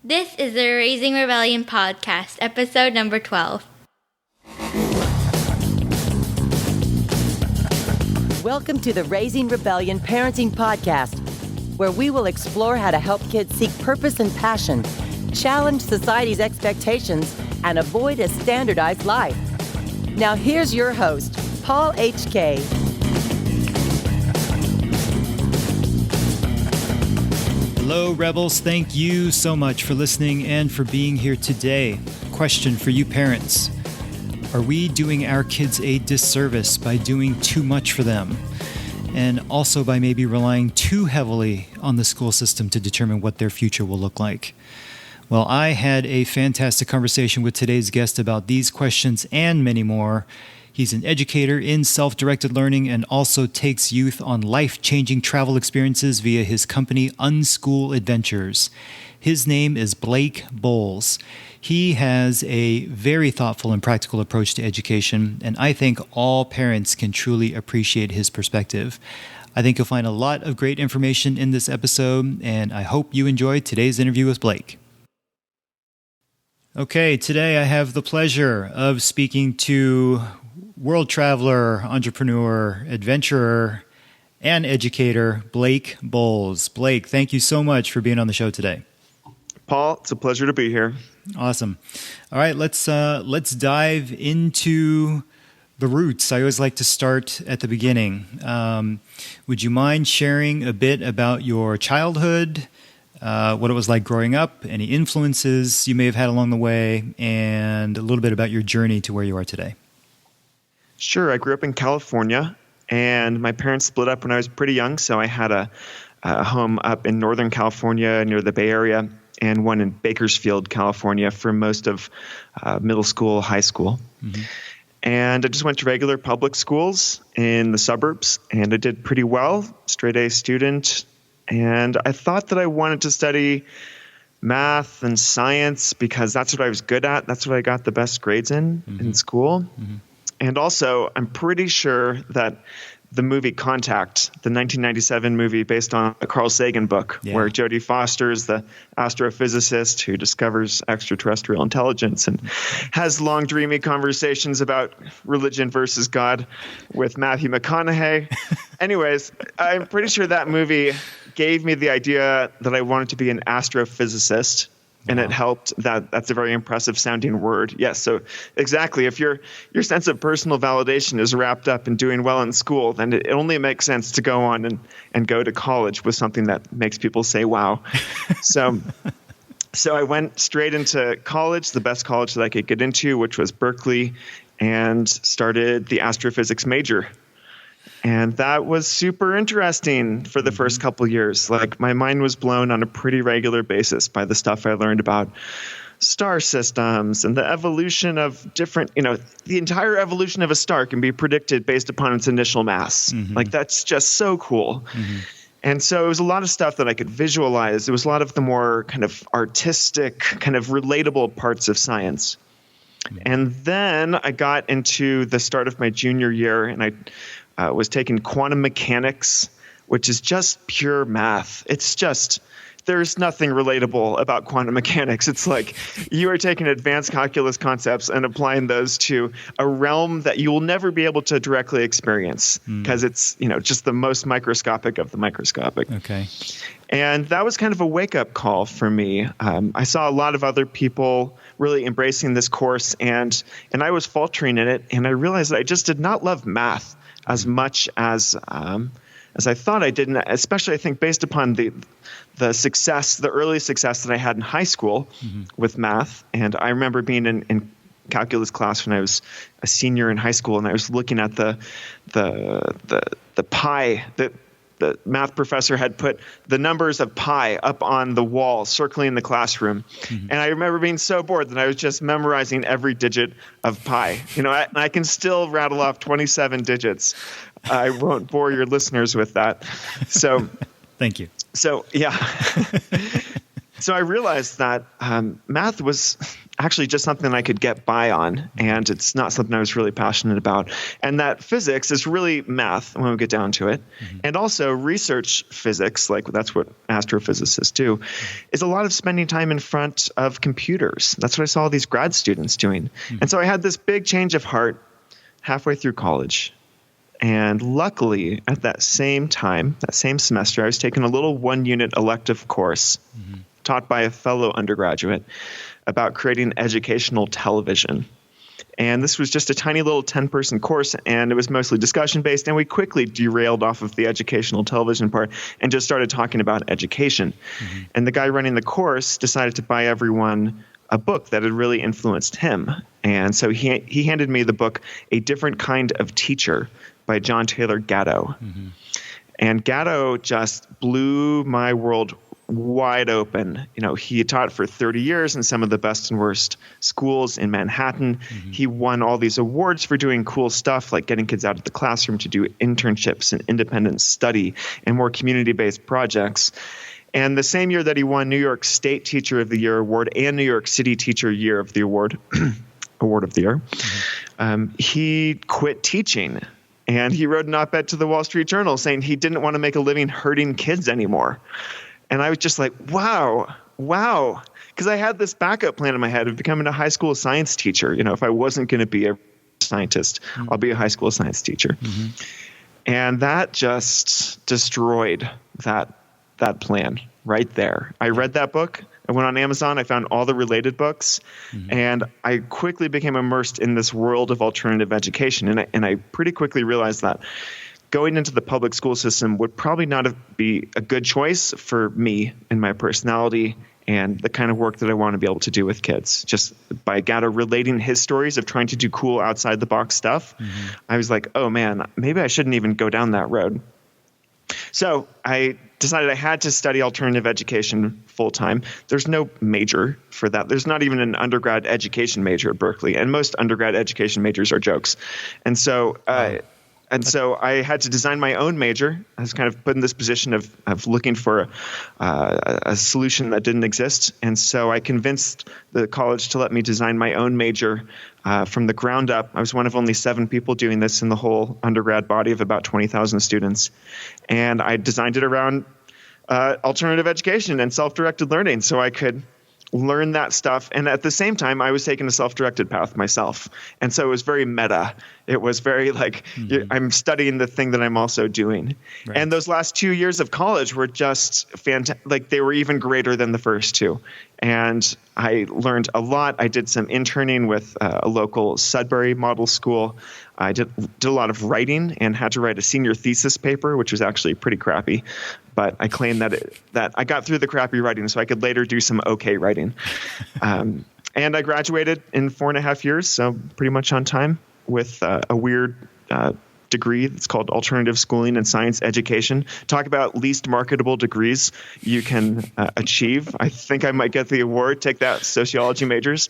This is the Raising Rebellion podcast, episode number 12. Welcome to the Raising Rebellion Parenting Podcast, where we will explore how to help kids seek purpose and passion, challenge society's expectations, and avoid a standardized life. Now here's your host, Paul H.K. Hello, Rebels. Thank you so much for listening and for being here today. Question for you parents. Are we doing our kids a disservice by doing too much for them? And also by maybe relying too heavily on the school system to determine what their future will look like? Well, I had a fantastic conversation with today's guest about these questions and many more. He's an educator in self-directed learning and also takes youth on life-changing travel experiences via his company, Unschool Adventures. His name is Blake Bowles. He has a very thoughtful and practical approach to education, and I think all parents can truly appreciate his perspective. I think you'll find a lot of great information in this episode, and I hope you enjoyed today's interview with Blake. Okay, today I have the pleasure of speaking to world traveler, entrepreneur, adventurer, and educator, Blake Bowles. Blake, thank you so much for being on the show today. Paul, it's a pleasure to be here. Awesome. All right, let's dive into the roots. I always like to start at the beginning. Would you mind sharing a bit about your childhood, what it was like growing up, any influences you may have had along the way, and a little bit about your journey to where you are today? Sure. I grew up in California, and my parents split up when I was pretty young, so I had a home up in Northern California near the Bay Area and one in Bakersfield, California for most of middle school, high school. Mm-hmm. And I just went to regular public schools in the suburbs, and I did pretty well, straight A student. And I thought that I wanted to study math and science because that's what I was good at. That's what I got the best grades in school. Mm-hmm. And also, I'm pretty sure that the movie Contact, the 1997 movie based on a Carl Sagan book, where Jodie Foster is the astrophysicist who discovers extraterrestrial intelligence and has long, dreamy conversations about religion versus God with Matthew McConaughey. Anyways, I'm pretty sure that movie gave me the idea that I wanted to be an astrophysicist. And it helped. That's a very impressive sounding word. Yes. So exactly. If your sense of personal validation is wrapped up in doing well in school, then it only makes sense to go on and go to college with something that makes people say, wow. So I went straight into college, the best college that I could get into, which was Berkeley, and started the astrophysics major. And that was super interesting for the first couple years. Like, my mind was blown on a pretty regular basis by the stuff I learned about star systems and the evolution of different, the entire evolution of a star can be predicted based upon its initial mass. Mm-hmm. Like, that's just so cool. Mm-hmm. And so it was a lot of stuff that I could visualize. It was a lot of the more kind of artistic, kind of relatable parts of science. Mm-hmm. And then I got into the start of my junior year, and I was taking quantum mechanics, which is just pure math. It's just, there's nothing relatable about quantum mechanics. It's like you are taking advanced calculus concepts and applying those to a realm that you will never be able to directly experience because it's, just the most microscopic of the microscopic. Okay. And that was kind of a wake-up call for me. I saw a lot of other people really embracing this course, and I was faltering in it, and I realized that I just did not love math as much as I thought I did, especially I think based upon the success, the early success that I had in high school with math. And I remember being in calculus class when I was a senior in high school, and I was looking at the pi that the math professor had put the numbers of pi up on the wall circling the classroom. Mm-hmm. And I remember being so bored that I was just memorizing every digit of pi. I can still rattle off 27 digits. I won't bore your listeners with that. So thank you. So, yeah. So I realized that math was actually just something I could get by on, and it's not something I was really passionate about. And that physics is really math when we get down to it. And also research physics, like that's what astrophysicists do, is a lot of spending time in front of computers. That's what I saw these grad students doing. And so I had this big change of heart halfway through college. And luckily, at that same time, that same semester, I was taking a little 1-unit elective course taught by a fellow undergraduate about creating educational television. And this was just a tiny little 10-person course, and it was mostly discussion-based, and we quickly derailed off of the educational television part and just started talking about education. And the guy running the course decided to buy everyone a book that had really influenced him. And so he handed me the book, A Different Kind of Teacher by John Taylor Gatto. And Gatto just blew my world wide open. He had taught for 30 years in some of the best and worst schools in Manhattan. He won all these awards for doing cool stuff like getting kids out of the classroom to do internships and independent study and more community-based projects. And the same year that he won New York State Teacher of the Year award and New York City Teacher Year of the Award, Award of the Year, he quit teaching. And he wrote an op-ed to the Wall Street Journal saying he didn't want to make a living hurting kids anymore. And I was just like, wow. Because I had this backup plan in my head of becoming a high school science teacher. If I wasn't going to be a scientist, I'll be a high school science teacher. And that just destroyed that plan right there. I read that book. I went on Amazon. I found all the related books. And I quickly became immersed in this world of alternative education. And I pretty quickly realized that going into the public school system would probably not be a good choice for me and my personality and the kind of work that I want to be able to do with kids. Just by Gatto relating his stories of trying to do cool outside the box stuff, I was like, oh man, maybe I shouldn't even go down that road. So I decided I had to study alternative education full time. There's no major for that. There's not even an undergrad education major at Berkeley, and most undergrad education majors are jokes. And so I had to design my own major. I was kind of put in this position of looking for a solution that didn't exist. And so I convinced the college to let me design my own major from the ground up. I was one of only 7 people doing this in the whole undergrad body of about 20,000 students. And I designed it around alternative education and self-directed learning so I could learn that stuff. And at the same time, I was taking a self-directed path myself. And so it was very meta. It was very like, I'm studying the thing that I'm also doing. Right. And those last 2 years of college were just fantastic. Like they were even greater than the first 2. And I learned a lot. I did some interning with a local Sudbury model school. I did a lot of writing and had to write a senior thesis paper, which was actually pretty crappy. But I claim that I got through the crappy writing so I could later do some okay writing. And I graduated in 4.5 years, so pretty much on time, with a weird degree that's called Alternative Schooling and Science Education. Talk about least marketable degrees you can achieve. I think I might get the award. Take that, sociology majors.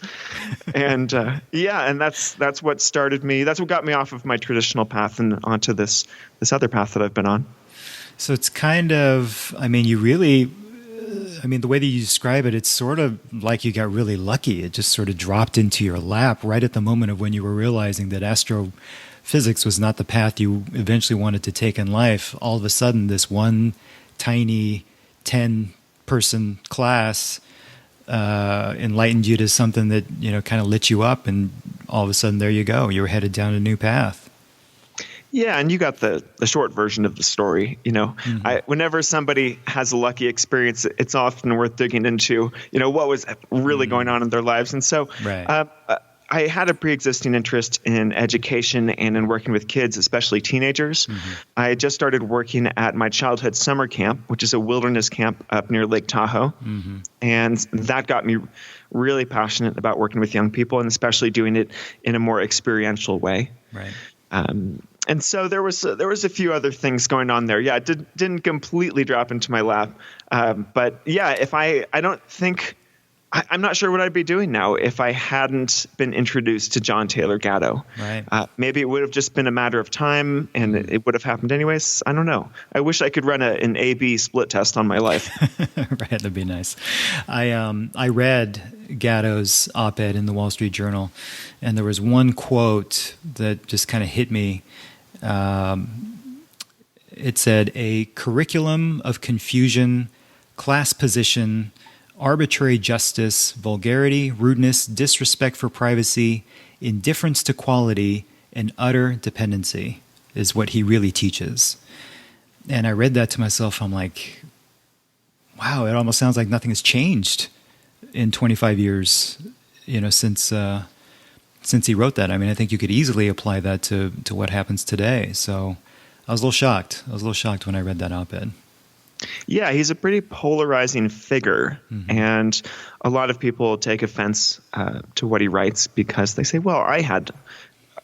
And and that's what started me. That's what got me off of my traditional path and onto this other path that I've been on. So it's kind of, you really, the way that you describe it, it's sort of like you got really lucky. It just sort of dropped into your lap right at the moment of when you were realizing that astrophysics was not the path you eventually wanted to take in life. All of a sudden, this one tiny 10-person class enlightened you to something that, kind of lit you up, and all of a sudden, there you go. You were headed down a new path. Yeah, and you got the short version of the story. Whenever somebody has a lucky experience, it's often worth digging into, what was really going on in their lives. And so I had a pre-existing interest in education and in working with kids, especially teenagers. I had just started working at my childhood summer camp, which is a wilderness camp up near Lake Tahoe. And that got me really passionate about working with young people, and especially doing it in a more experiential way. Right. And so there was a few other things going on there. Yeah, it didn't completely drop into my lap. But yeah, if I don't think I'm not sure what I'd be doing now if I hadn't been introduced to John Taylor Gatto. Right. Maybe it would have just been a matter of time, and it would have happened anyways. I don't know. I wish I could run an A/B split test on my life. Right, that'd be nice. I read Gatto's op-ed in the Wall Street Journal, and there was one quote that just kind of hit me. It said, "A curriculum of confusion, class position, arbitrary justice, vulgarity, rudeness, disrespect for privacy, indifference to quality, and utter dependency is what he really teaches." And I read that to myself. I'm like, wow, it almost sounds like nothing has changed in 25 years, since he wrote that. I mean, I think you could easily apply that to what happens today. So I was a little shocked. I was a little shocked when I read that op-ed. Yeah, he's a pretty polarizing figure, and a lot of people take offense to what he writes because they say, well, I had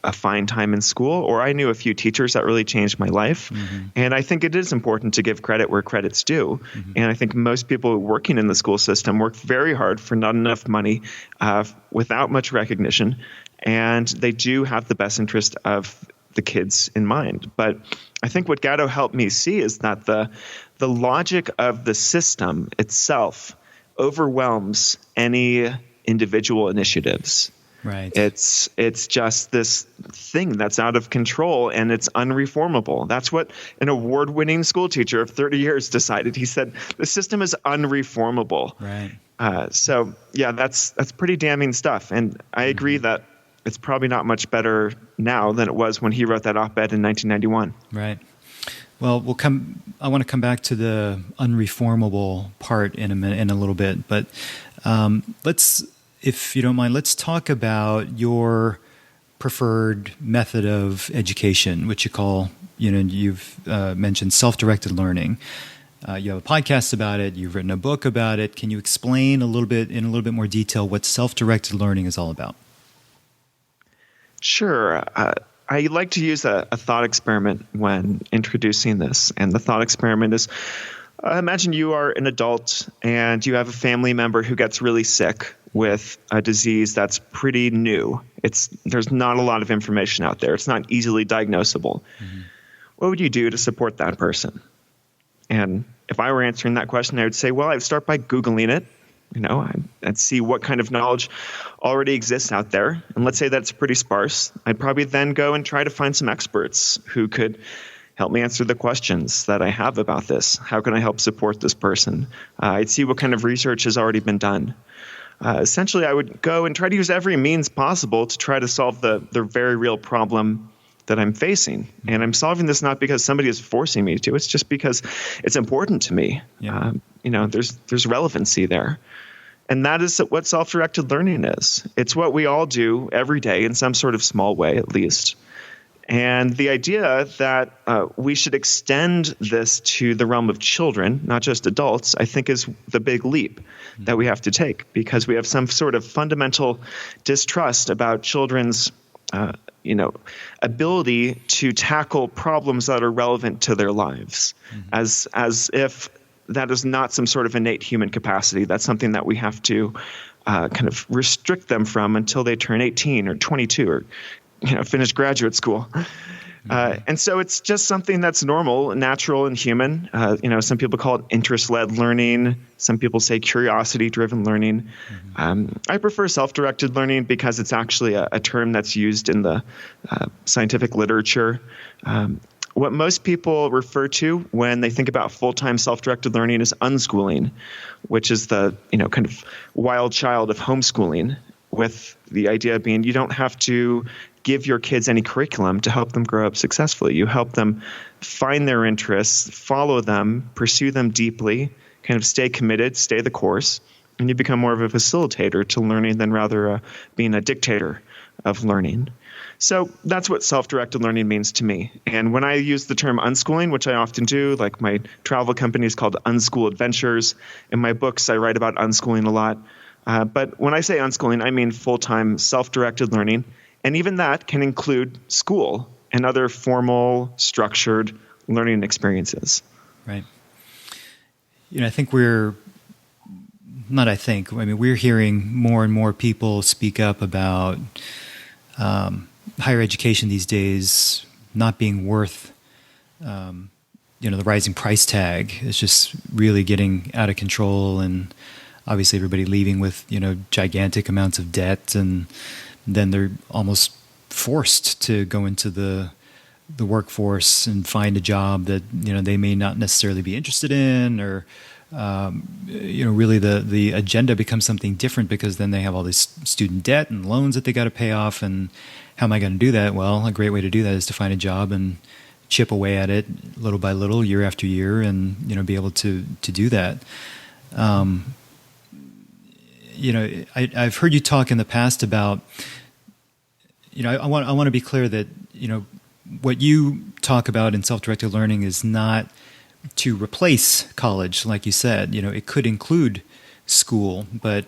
a fine time in school, or I knew a few teachers that really changed my life. And I think it is important to give credit where credit's due. And I think most people working in the school system work very hard for not enough money, without much recognition, and they do have the best interest of the kids in mind. But I think what Gatto helped me see is that the logic of the system itself overwhelms any individual initiatives. Right. It's just this thing that's out of control, and it's unreformable. That's what an award-winning school teacher of 30 years decided. He said the system is unreformable. Right. So yeah, that's pretty damning stuff. And I agree that it's probably not much better now than it was when he wrote that op-ed in 1991. Right. Well, I want to come back to the unreformable part in a little bit, but let's, if you don't mind, let's talk about your preferred method of education, which you call, you've mentioned self-directed learning. You have a podcast about it. You've written a book about it. Can you explain in a little bit more detail what self-directed learning is all about? Sure. I like to use a thought experiment when introducing this. And the thought experiment is, imagine you are an adult and you have a family member who gets really sick with a disease that's pretty new. There's not a lot of information out there. It's not easily diagnosable. What would you do to support that person? And if I were answering that question, I would say, well, I'd start by Googling it. I'd see what kind of knowledge already exists out there. And let's say that's pretty sparse. I'd probably then go and try to find some experts who could help me answer the questions that I have about this. How can I help support this person? I'd see what kind of research has already been done. Essentially, I would go and try to use every means possible to try to solve the very real problem that I'm facing. And I'm solving this not because somebody is forcing me to. It's just because it's important to me. Yeah. There's relevancy there. And that is what self-directed learning is. It's what we all do every day in some sort of small way, at least. And the idea that we should extend this to the realm of children, not just adults, I think is the big leap that we have to take, because we have some sort of fundamental distrust about children's ability to tackle problems that are relevant to their lives, as if that is not some sort of innate human capacity. That's something that we have to kind of restrict them from until they turn 18 or 22 or finish graduate school. And so it's just something that's normal, natural, and human. Some people call it interest-led learning. Some people say curiosity-driven learning. I prefer self-directed learning because it's actually a term that's used in the scientific literature. What most people refer to when they think about full-time self-directed learning is unschooling, which is the kind of wild child of homeschooling, with the idea being you don't have to give your kids any curriculum to help them grow up successfully. You help them find their interests, follow them, pursue them deeply, kind of stay committed, stay the course, and you become more of a facilitator to learning than rather being a dictator of learning. So that's what self-directed learning means to me. And when I use the term unschooling, which I often do, like my travel company is called Unschool Adventures. In my books, I write about unschooling a lot. But when I say unschooling, I mean full-time self-directed learning. And even that can include school and other formal, structured learning experiences. Right. I think we're I mean, we're hearing more and more people speak up about higher education these days not being worth, the rising price tag. It's just really getting out of control, and obviously everybody leaving with, gigantic amounts of debt, and then they're almost forced to go into the workforce and find a job that, they may not necessarily be interested in, or, really the agenda becomes something different because then they have all this student debt and loans that they got to pay off. And how am I going to do that? Well, a great way to do that is to find a job and chip away at it little by little, year after year, and, be able to do that. I've heard you talk in the past about, I want to be clear that, what you talk about in self-directed learning is not to replace college, like you said. It could include school, but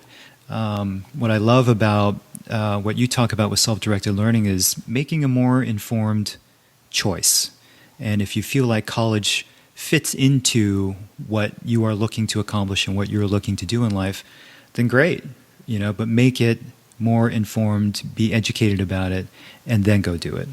what I love about what you talk about with self-directed learning is making a more informed choice. And if you feel like college fits into what you are looking to accomplish and what you're looking to do in life, then great, but make it more informed, be educated about it, and then go do it.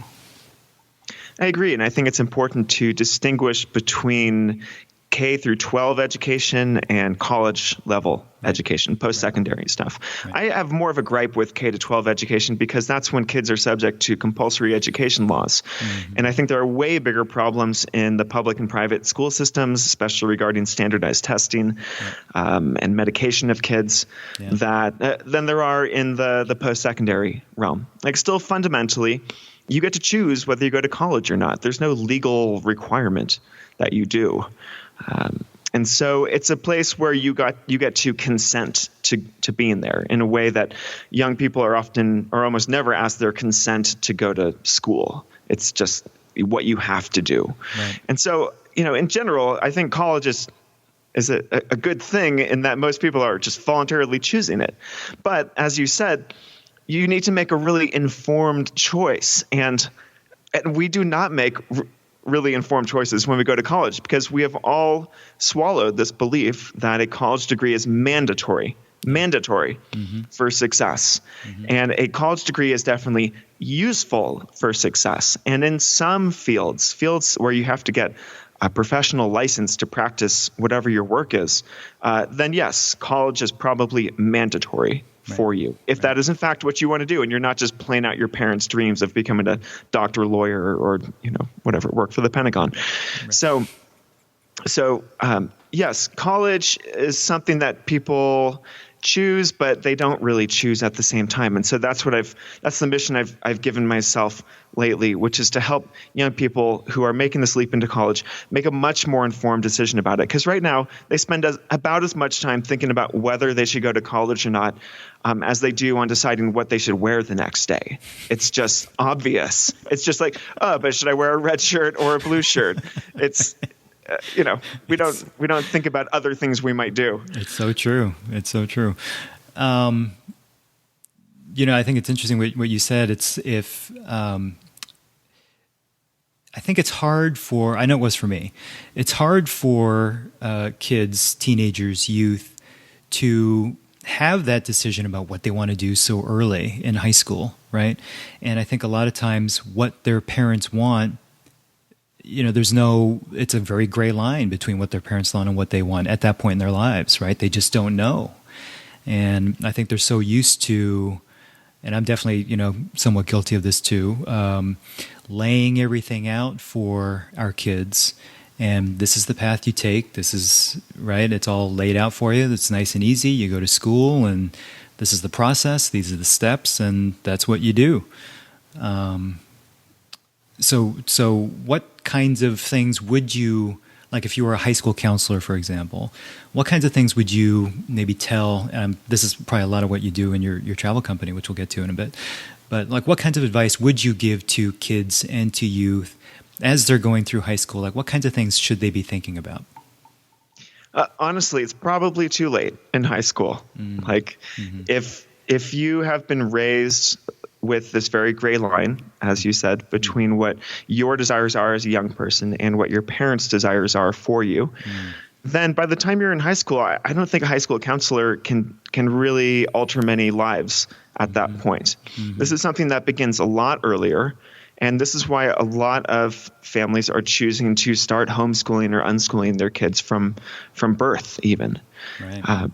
I agree, and I think it's important to distinguish between K through 12 education and college level education, post-secondary stuff. Right. I have more of a gripe with K to 12 education because that's when kids are subject to compulsory education laws. Mm-hmm. And I think there are way bigger problems in the public and private school systems, especially regarding standardized testing and medication of kids, than there are in the post-secondary realm. Like, still fundamentally, you get to choose whether you go to college or not. There's no legal requirement that you do. And so it's a place where you get to consent to being there in a way that young people are almost never asked their consent to go to school. It's just what you have to do. Right. And so, in general, I think college is a good thing in that most people are just voluntarily choosing it. But as you said, you need to make a really informed choice. And we do not make really informed choices when we go to college because we have all swallowed this belief that a college degree is mandatory mm-hmm. for success. Mm-hmm. And a college degree is definitely useful for success. And in some fields where you have to get a professional license to practice whatever your work is, then yes, college is probably mandatory for you. If that is in fact what you want to do, and you're not just playing out your parents' dreams of becoming a doctor, lawyer, or whatever, work for the Pentagon. Right. So yes, college is something that people choose, but they don't really choose at the same time. And so that's the mission I've given myself lately, which is to help young people who are making this leap into college make a much more informed decision about it. Because right now they spend about as much time thinking about whether they should go to college or not as they do on deciding what they should wear the next day. It's just obvious. It's just like, but should I wear a red shirt or a blue shirt? It's we don't think about other things we might do. It's so true. I think it's interesting what you said. I think it's hard I know it was for me. It's hard for kids, teenagers, youth to have that decision about what they want to do so early in high school, right? And I think a lot of times what their parents want, it's a very gray line between what their parents want and what they want at that point in their lives, right? They just don't know. And I think they're so used to, and I'm definitely, somewhat guilty of this too, laying everything out for our kids. And this is the path you take. This is, right? It's all laid out for you. It's nice and easy. You go to school and this is the process. These are the steps and that's what you do. So what kinds of things would you, like if you were a high school counselor, for example, what kinds of things would you maybe tell, this is probably a lot of what you do in your travel company, which we'll get to in a bit, but like what kinds of advice would you give to kids and to youth as they're going through high school? Like what kinds of things should they be thinking about? Honestly, it's probably too late in high school. Mm-hmm. Like if you have been raised with this very gray line, as you said, between what your desires are as a young person and what your parents' desires are for you, then by the time you're in high school, I don't think a high school counselor can really alter many lives at that point. This is something that begins a lot earlier. And this is why a lot of families are choosing to start homeschooling or unschooling their kids from birth even. Right.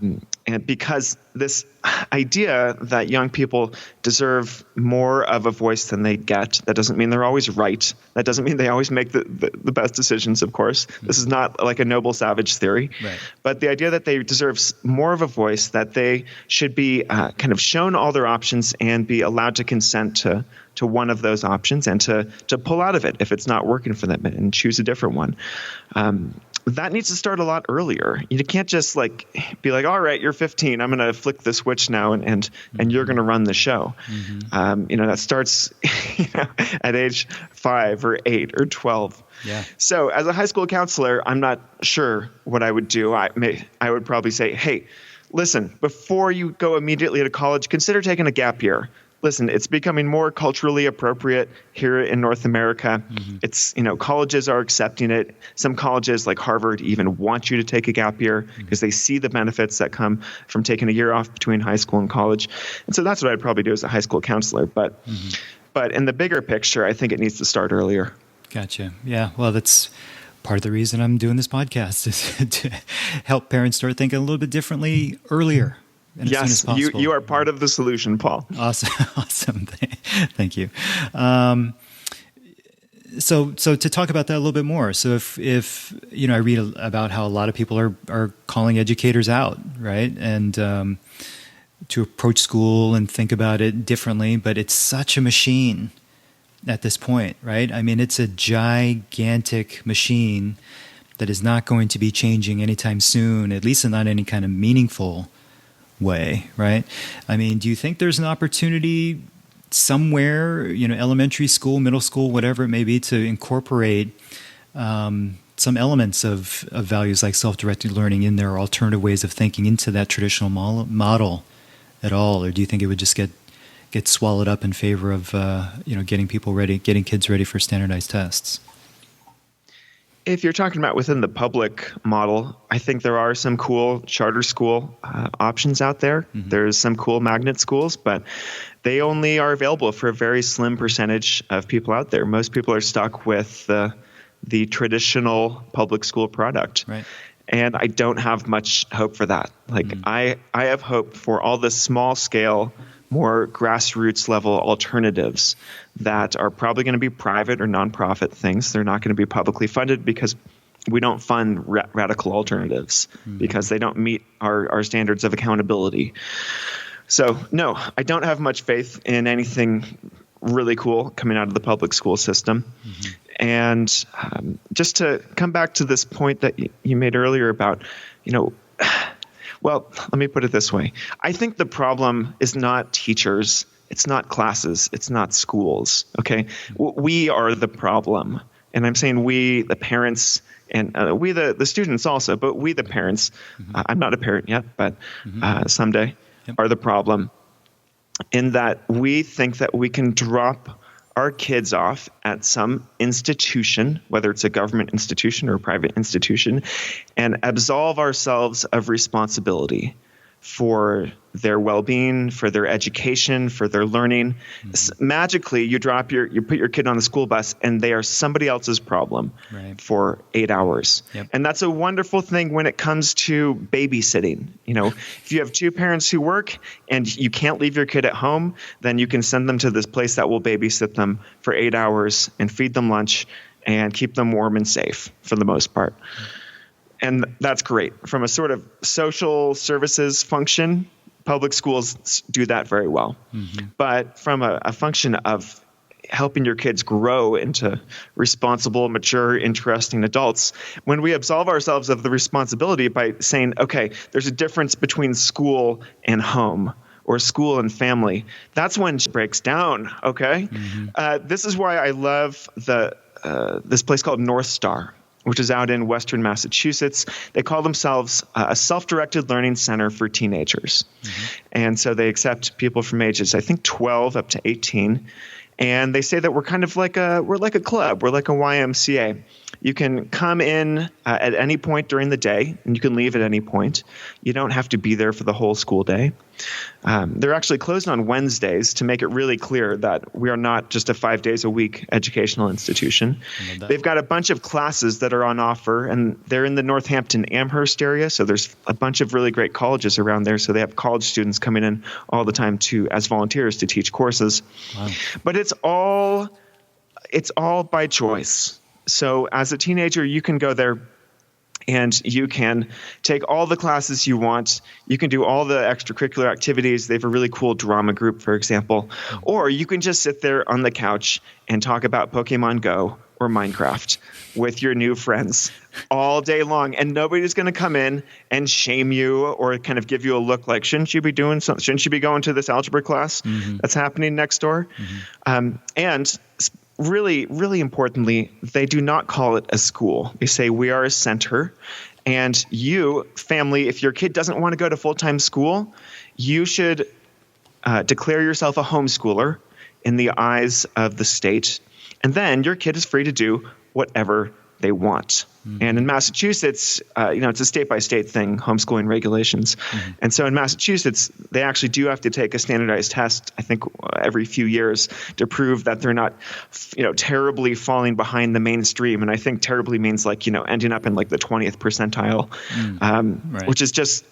And because this idea that young people deserve more of a voice than they get, that doesn't mean they're always right. That doesn't mean they always make the best decisions, of course. This is not like a noble savage theory. Right. But the idea that they deserve more of a voice, that they should be kind of shown all their options and be allowed to consent to one of those options and to pull out of it if it's not working for them and choose a different one. That needs to start a lot earlier. You can't just be like, all right, you're 15. I'm going to flick the switch now and you're going to run the show. That starts at age 5 or 8 or 12. Yeah. So as a high school counselor, I'm not sure what I would do. I would probably say, hey, listen, before you go immediately to college, consider taking a gap year. Listen, it's becoming more culturally appropriate here in North America. It's, colleges are accepting it. Some colleges like Harvard even want you to take a gap year because they see the benefits that come from taking a year off between high school and college. And so that's what I'd probably do as a high school counselor. But in the bigger picture, I think it needs to start earlier. Gotcha. Yeah. Well, that's part of the reason I'm doing this podcast is to help parents start thinking a little bit differently earlier. Yes, you are part of the solution, Paul. Awesome. Thank you. So to talk about that a little bit more. So if I read about how a lot of people are calling educators out, right? And to approach school and think about it differently, but it's such a machine at this point, right? I mean, it's a gigantic machine that is not going to be changing anytime soon, at least not any kind of meaningful way, right? I mean, do you think there's an opportunity somewhere, elementary school, middle school, whatever it may be, to incorporate some elements of values like self-directed learning in there, or alternative ways of thinking into that traditional model at all? Or do you think it would just get swallowed up in favor of getting kids ready for standardized tests? If you're talking about within the public model, I think there are some cool charter school options out there. There's some cool magnet schools, but they only are available for a very slim percentage of people out there. Most people are stuck with the traditional public school product. Right. And I don't have much hope for that. I have hope for all the small scale, more grassroots level alternatives that are probably going to be private or nonprofit things. They're not going to be publicly funded because we don't fund radical alternatives because they don't meet our standards of accountability. So no, I don't have much faith in anything really cool coming out of the public school system. And just to come back to this point that you made earlier about, well, let me put it this way. I think the problem is not teachers. It's not classes. It's not schools. Okay. We are the problem. And I'm saying we, the parents, and we, the students also, but we, the parents, I'm not a parent yet, but someday are the problem, in that we think that we can drop our kids off at some institution, whether it's a government institution or a private institution, and absolve ourselves of responsibility for their well-being, for their education, for their learning. Magically, you put your kid on the school bus and they are somebody else's problem for 8 hours. And that's a wonderful thing when it comes to babysitting. If you have two parents who work and you can't leave your kid at home, then you can send them to this place that will babysit them for 8 hours and feed them lunch and keep them warm and safe for the most part. And that's great. From a sort of social services function, public schools do that very well. But from a function of helping your kids grow into responsible, mature, interesting adults, when we absolve ourselves of the responsibility by saying, okay, there's a difference between school and home, or school and family, that's when it breaks down, okay? This is why I love this place called North Star, which is out in Western Massachusetts. They call themselves a self-directed learning center for teenagers. And so they accept people from ages, I think, 12 up to 18. And they say that we're kind of like we're like a club. We're like a YMCA. You can come in at any point during the day, and you can leave at any point. You don't have to be there for the whole school day. They're actually closed on Wednesdays to make it really clear that we are not just a 5 days a week educational institution. They've got a bunch of classes that are on offer, and they're in the Northampton Amherst area. So there's a bunch of really great colleges around there. So they have college students coming in all the time as volunteers to teach courses. Wow. But it's all by choice. So as a teenager, you can go there and you can take all the classes you want. You can do all the extracurricular activities. They have a really cool drama group, for example. Or you can just sit there on the couch and talk about Pokemon Go or Minecraft with your new friends all day long. And nobody's going to come in and shame you or kind of give you a look like, shouldn't you be doing something? Shouldn't you be going to this algebra class that's happening next door? And really, really importantly, they do not call it a school. They say we are a center. And you, family, if your kid doesn't want to go to full-time school, you should declare yourself a homeschooler in the eyes of the state. And then your kid is free to do whatever they want. And in Massachusetts, it's a state-by-state thing, homeschooling regulations. And so in Massachusetts, they actually do have to take a standardized test, I think, every few years to prove that they're not, terribly falling behind the mainstream. And I think terribly means ending up in the 20th percentile, right. Which is just,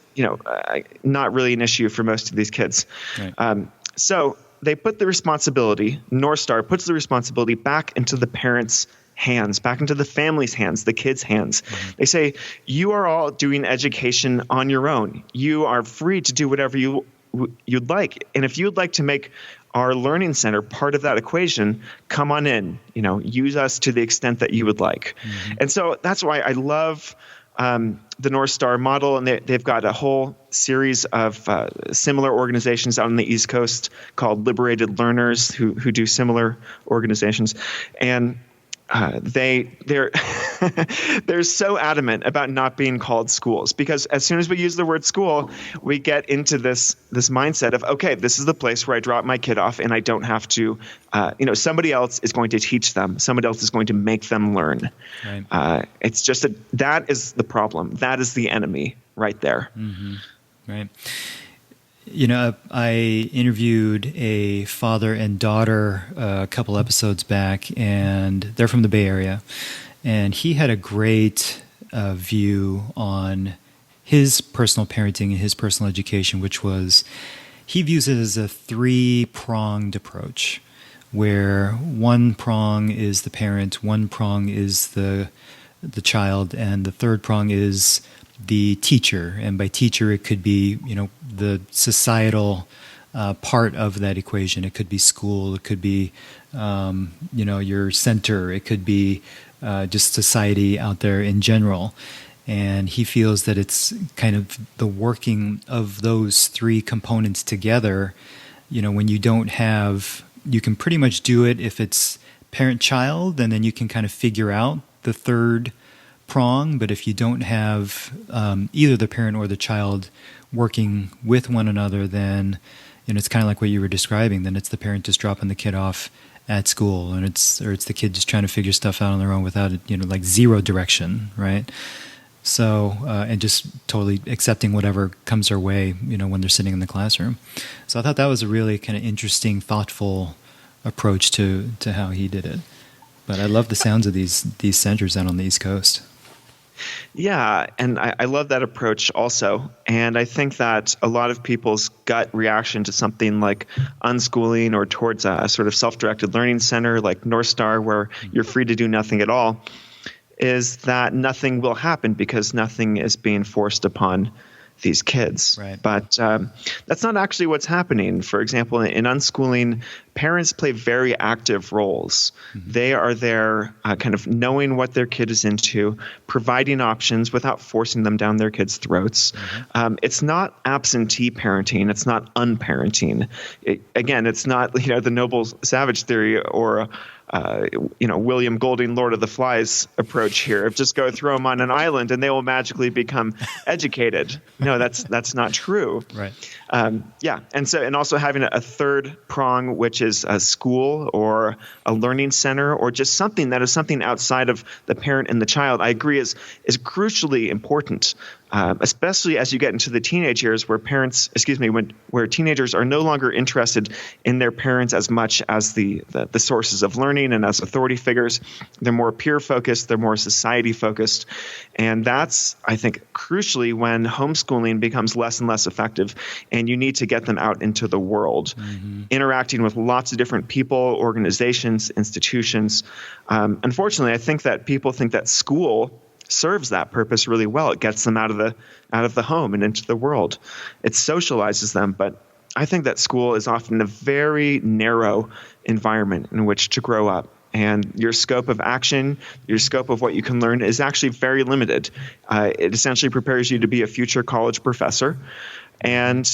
not really an issue for most of these kids. Right. So they put the responsibility, North Star puts the responsibility back into the parents' hands, back into the family's hands, the kids' hands. They say, you are all doing education on your own. You are free to do whatever you'd like. And if you'd like to make our learning center part of that equation, come on in, use us to the extent that you would like. And so that's why I love the North Star model, and they've got a whole series of similar organizations out on the East Coast called Liberated Learners who do similar organizations. And they're so adamant about not being called schools, because as soon as we use the word school, we get into this mindset of, okay, this is the place where I drop my kid off and I don't have to, somebody else is going to teach them. Somebody else is going to make them learn. Right. It's just that is the problem. That is the enemy right there. Right. I interviewed a father and daughter a couple episodes back, and they're from the Bay Area. And he had a great view on his personal parenting and his personal education, which was he views it as a 3-pronged approach, where one prong is the parent, one prong is the child, and the third prong is the teacher. And by teacher, it could be, the societal part of that equation. It could be school. It could be, your center. It could be just society out there in general. And he feels that it's kind of the working of those 3 components together. When you don't have, you can pretty much do it if it's parent-child, and then you can kind of figure out the third prong. But if you don't have either the parent or the child working with one another, then it's kind of like what you were describing. Then it's the parent just dropping the kid off at school, and it's the kid just trying to figure stuff out on their own without zero direction, right? So and just totally accepting whatever comes their way, when they're sitting in the classroom. So I thought that was a really kind of interesting, thoughtful approach to how he did it. But I love the sounds of these centers out on the East Coast. Yeah, and I love that approach also. And I think that a lot of people's gut reaction to something like unschooling or towards a sort of self-directed learning center like North Star, where you're free to do nothing at all, is that nothing will happen because nothing is being forced upon these kids. Right. But that's not actually what's happening. For example, in unschooling, parents play very active roles. They are there kind of knowing what their kid is into, providing options without forcing them down their kids' throats. It's not absentee parenting. It's not unparenting. Again, it's not the noble savage theory or William Golding, Lord of the Flies approach here of just go throw them on an island and they will magically become educated. No, that's not true. Right. And also having a third prong, which is a school or a learning center or just something that is something outside of the parent and the child, I agree is crucially important. Especially as you get into the teenage years where where teenagers are no longer interested in their parents as much as the sources of learning and as authority figures. They're more peer focused, they're more society focused. And that's, I think, crucially when homeschooling becomes less and less effective and you need to get them out into the world, interacting with lots of different people, organizations, institutions. Unfortunately, I think that people think that school serves that purpose really well. It gets them out of the home and into the world. It socializes them, but I think that school is often a very narrow environment in which to grow up. And your scope of action, your scope of what you can learn is actually very limited. It essentially prepares you to be a future college professor. And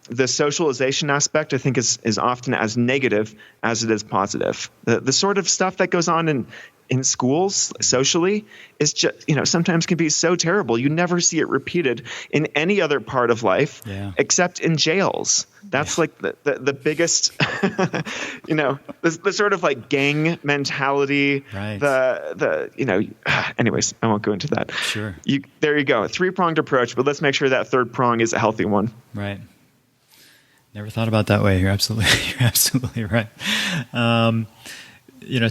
the socialization aspect, I think, is often as negative as it is positive. The sort of stuff that goes on in schools socially is just, sometimes can be so terrible. You never see it repeated in any other part of life except in jails. That's like the biggest, the sort of like gang mentality, right. Anyways, I won't go into that. Sure. There you go. A 3-pronged approach, but let's make sure that third prong is a healthy one. Right. Never thought about it that way. You're absolutely right.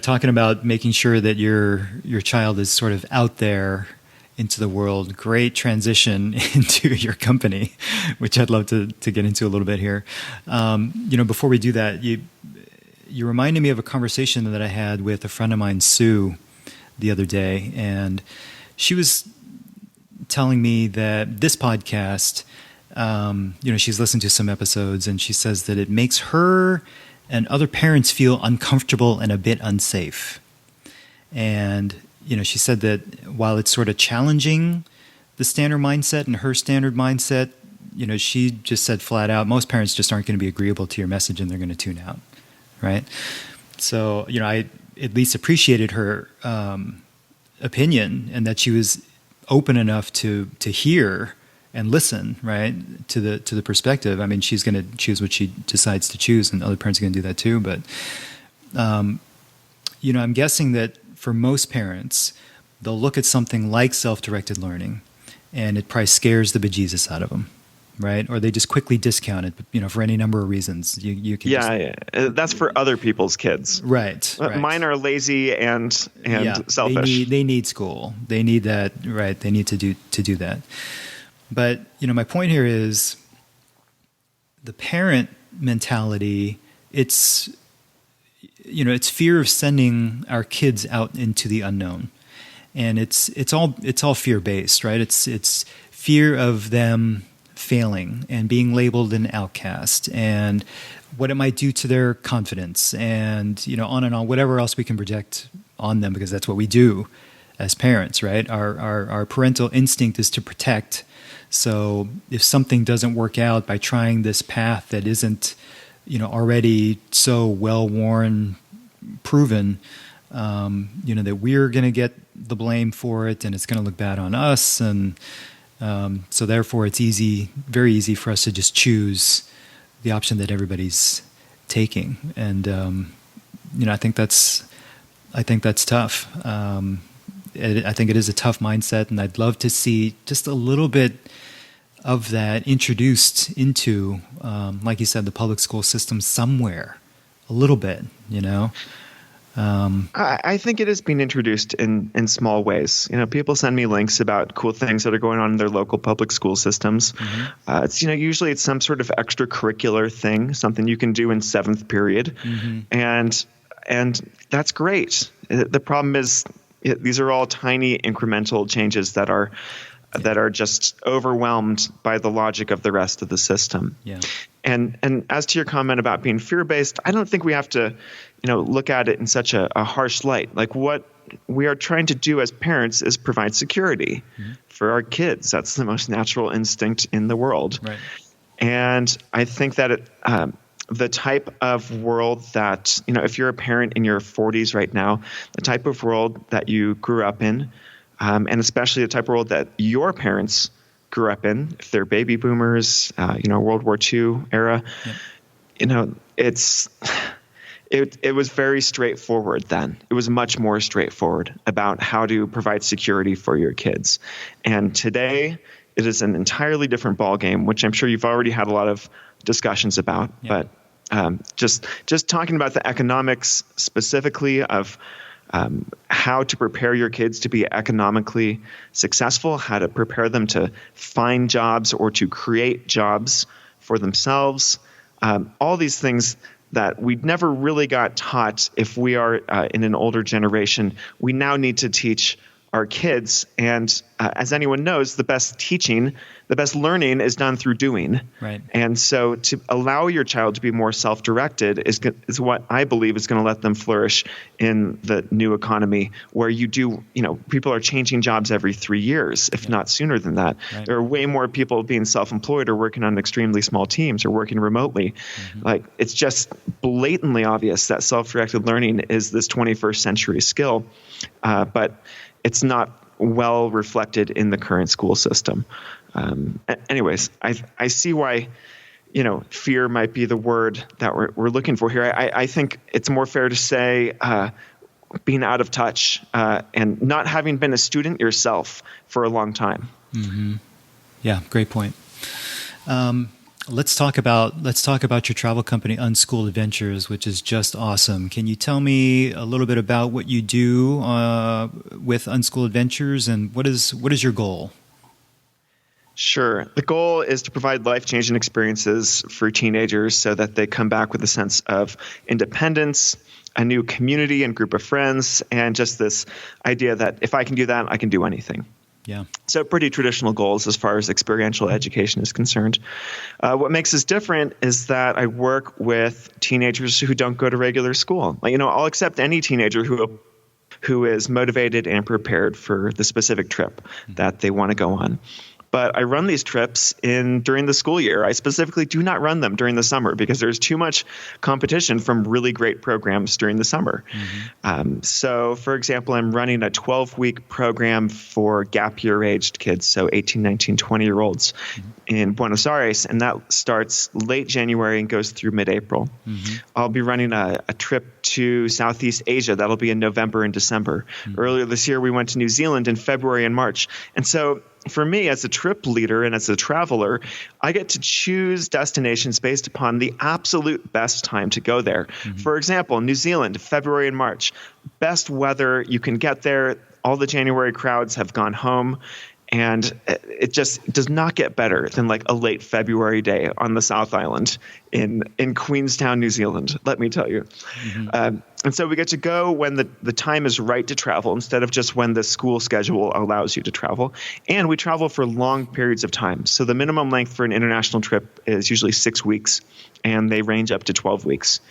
Talking about making sure that your child is sort of out there into the world. Great transition into your company, which I'd love to get into a little bit here. Before we do that, you reminded me of a conversation that I had with a friend of mine, Sue, the other day, and she was telling me that this podcast, she's listened to some episodes, and she says that it makes her and other parents feel uncomfortable and a bit unsafe. And, she said that while it's sort of challenging the standard mindset and her standard mindset, she just said flat out, most parents just aren't going to be agreeable to your message and they're going to tune out. Right. So, I at least appreciated her opinion and that she was open enough to hear and listen, right, to the perspective. I mean, she's going to choose what she decides to choose, and other parents are going to do that too. But, I'm guessing that for most parents, they'll look at something like self-directed learning, and it probably scares the bejesus out of them, right? Or they just quickly discount it, for any number of reasons. You can that's for other people's kids, right? Mine are lazy and selfish. They need school. They need that, right? They need to do that. But, my point here is the parent mentality, it's fear of sending our kids out into the unknown. And it's all fear-based, right? It's fear of them failing and being labeled an outcast and what it might do to their confidence and, on and on, whatever else we can project on them, because that's what we do as parents, right? Our parental instinct is to protect. So if something doesn't work out by trying this path that isn't, already so well-worn, proven, that we're going to get the blame for it and it's going to look bad on us. And so therefore it's very easy for us to just choose the option that everybody's taking. And, I think that's tough. I think it is a tough mindset, and I'd love to see just a little bit of that introduced into, like you said, the public school system somewhere, a little bit, I think it is being introduced in small ways. People send me links about cool things that are going on in their local public school systems. Mm-hmm. It's usually it's some sort of extracurricular thing, something you can do in 7th period, and that's great. The problem is these are all tiny incremental changes that are just overwhelmed by the logic of the rest of the system. Yeah. And as to your comment about being fear-based, I don't think we have to, look at it in such a harsh light. Like what we are trying to do as parents is provide security for our kids. That's the most natural instinct in the world. Right. And I think that the type of world that, if you're a parent in your 40s right now, the type of world that you grew up in, and especially the type of world that your parents grew up in, if they're baby boomers, World War II era, it was very straightforward then. It was much more straightforward about how to provide security for your kids. And today, it is an entirely different ballgame, which I'm sure you've already had a lot of discussions about. Yeah. But just talking about the economics specifically of how to prepare your kids to be economically successful, how to prepare them to find jobs or to create jobs for themselves, all these things that we never really got taught if we are in an older generation, we now need to teach our kids. And as anyone knows, the best teaching, the best learning is done through doing. Right. And so to allow your child to be more self-directed is what I believe is going to let them flourish in the new economy where people are changing jobs every 3 years, if not sooner than that. Right. There are way more people being self-employed or working on extremely small teams or working remotely. Mm-hmm. It's just blatantly obvious that self-directed learning is this 21st century skill. But it's not well reflected in the current school system. Anyways, I see why, fear might be the word that we're looking for here. I think it's more fair to say being out of touch and not having been a student yourself for a long time. Mm-hmm. Yeah, great point. Let's talk about your travel company, Unschooled Adventures, which is just awesome. Can you tell me a little bit about what you do with Unschooled Adventures, and what is your goal? Sure. The goal is to provide life-changing experiences for teenagers so that they come back with a sense of independence, a new community and group of friends, and just this idea that if I can do that, I can do anything. Yeah. So pretty traditional goals as far as experiential education is concerned. What makes us different is that I work with teenagers who don't go to regular school. I'll accept any teenager who is motivated and prepared for the specific trip that they want to go on. But I run these trips during the school year. I specifically do not run them during the summer because there's too much competition from really great programs during the summer. Mm-hmm. So, for example, I'm running a 12-week program for gap year-aged kids, so 18, 19, 20-year-olds in Buenos Aires, and that starts late January and goes through mid-April. Mm-hmm. I'll be running a trip to Southeast Asia. That'll be in November and December. Mm-hmm. Earlier this year, we went to New Zealand in February and March. And so for me, as a trip leader and as a traveler, I get to choose destinations based upon the absolute best time to go there. Mm-hmm. For example, New Zealand, February and March, best weather you can get there. All the January crowds have gone home. And it just does not get better than like a late February day on the South Island in Queenstown, New Zealand, let me tell you. Mm-hmm. And so we get to go when the time is right to travel instead of just when the school schedule allows you to travel. And we travel for long periods of time. So the minimum length for an international trip is usually 6 weeks, and they range up to 12 weeks.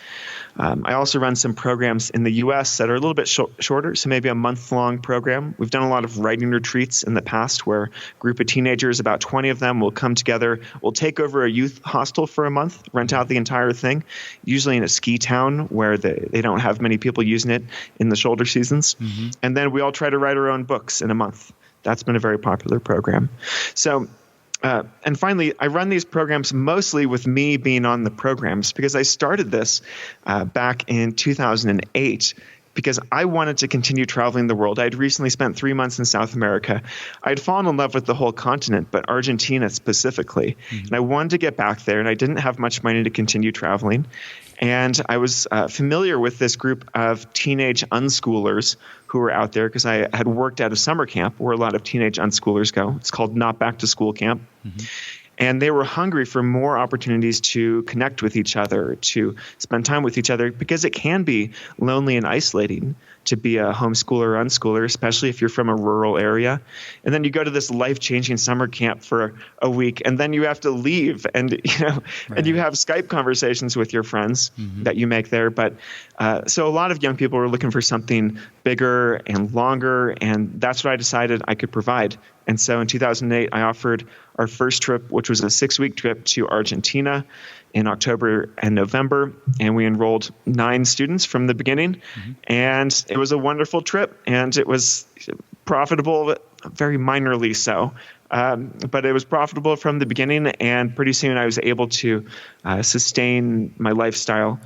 I also run some programs in the U.S. that are a little bit shorter, so maybe a month-long program. We've done a lot of writing retreats in the past where a group of teenagers, about 20 of them, will come together. We'll take over a youth hostel for a month, rent out the entire thing, usually in a ski town where they don't have many people using it in the shoulder seasons. Mm-hmm. And then we all try to write our own books in a month. That's been a very popular program. So and finally, I run these programs mostly with me being on the programs because I started this back in 2008 because I wanted to continue traveling the world. I had recently spent 3 months in South America. I'd fallen in love with the whole continent, but Argentina specifically. Mm-hmm. And I wanted to get back there, and I didn't have much money to continue traveling. And I was familiar with this group of teenage unschoolers who were out there because I had worked at a summer camp where a lot of teenage unschoolers go. It's called Not Back to School Camp. Mm-hmm. And they were hungry for more opportunities to connect with each other, to spend time with each other, because it can be lonely and isolating to be a homeschooler or unschooler, especially if you're from a rural area. And then you go to this life-changing summer camp for a week, and then you have to leave, and and you have Skype conversations with your friends that you make there. But so a lot of young people were looking for something bigger and longer, and that's what I decided I could provide. And so in 2008, I offered our first trip, which was a 6-week trip to Argentina in October and November. And we enrolled 9 students from the beginning. And it was a wonderful trip. And it was profitable, very minorly so. But it was profitable from the beginning. And pretty soon I was able to sustain my lifestyle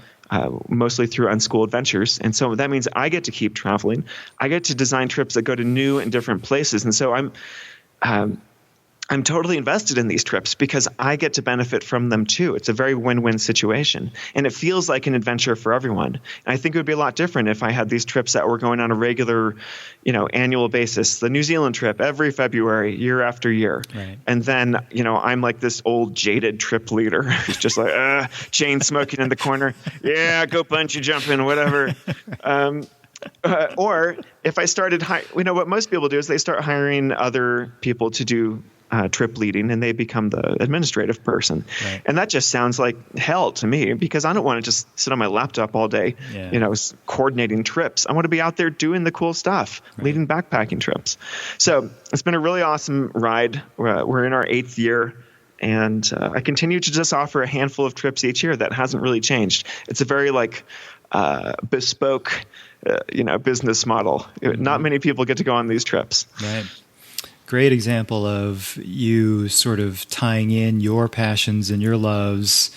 mostly through unschooled ventures. And so that means I get to keep traveling. I get to design trips that go to new and different places. And so I'm totally invested in these trips because I get to benefit from them too. It's a very win-win situation. And it feels like an adventure for everyone. And I think it would be a lot different if I had these trips that were going on a regular, annual basis. The New Zealand trip every February, year after year. Right. And then, I'm like this old jaded trip leader, just like chain smoking in the corner. Yeah, go bungee jumping, whatever. Or if I started, what most people do is they start hiring other people to do trip leading, and they become the administrative person. Right. And that just sounds like hell to me because I don't want to just sit on my laptop all day, coordinating trips. I want to be out there doing the cool stuff, leading backpacking trips. So it's been a really awesome ride. We're in our 8th year. And I continue to just offer a handful of trips each year. That hasn't really changed. It's a very bespoke, business model. Not many people get to go on these trips. Right. Great example of you sort of tying in your passions and your loves,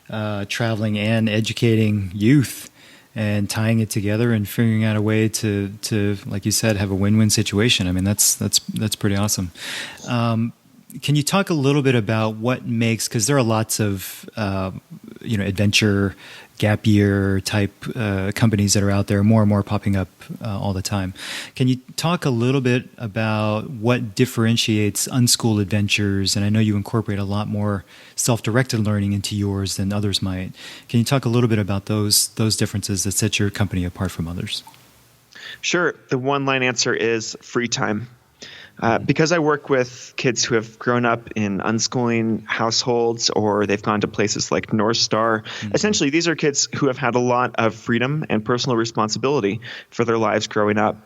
traveling and educating youth, and tying it together and figuring out a way to like you said, have a win-win situation. I mean, that's pretty awesome. Can you talk a little bit about what makes, because there are lots of adventure gap year type companies that are out there, more and more popping up all the time. Can you talk a little bit about what differentiates unschooled adventures? And I know you incorporate a lot more self-directed learning into yours than others might. Can you talk a little bit about those differences that set your company apart from others? Sure. The one-line answer is free time. Because I work with kids who have grown up in unschooling households or they've gone to places like North Star, essentially these are kids who have had a lot of freedom and personal responsibility for their lives growing up.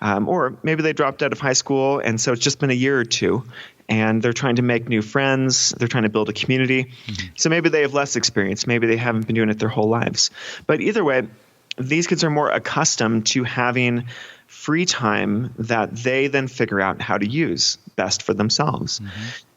Or maybe they dropped out of high school and so it's just been a year or two and they're trying to make new friends. They're trying to build a community. So maybe they have less experience. Maybe they haven't been doing it their whole lives. But either way, these kids are more accustomed to having free time that they then figure out how to use best for themselves.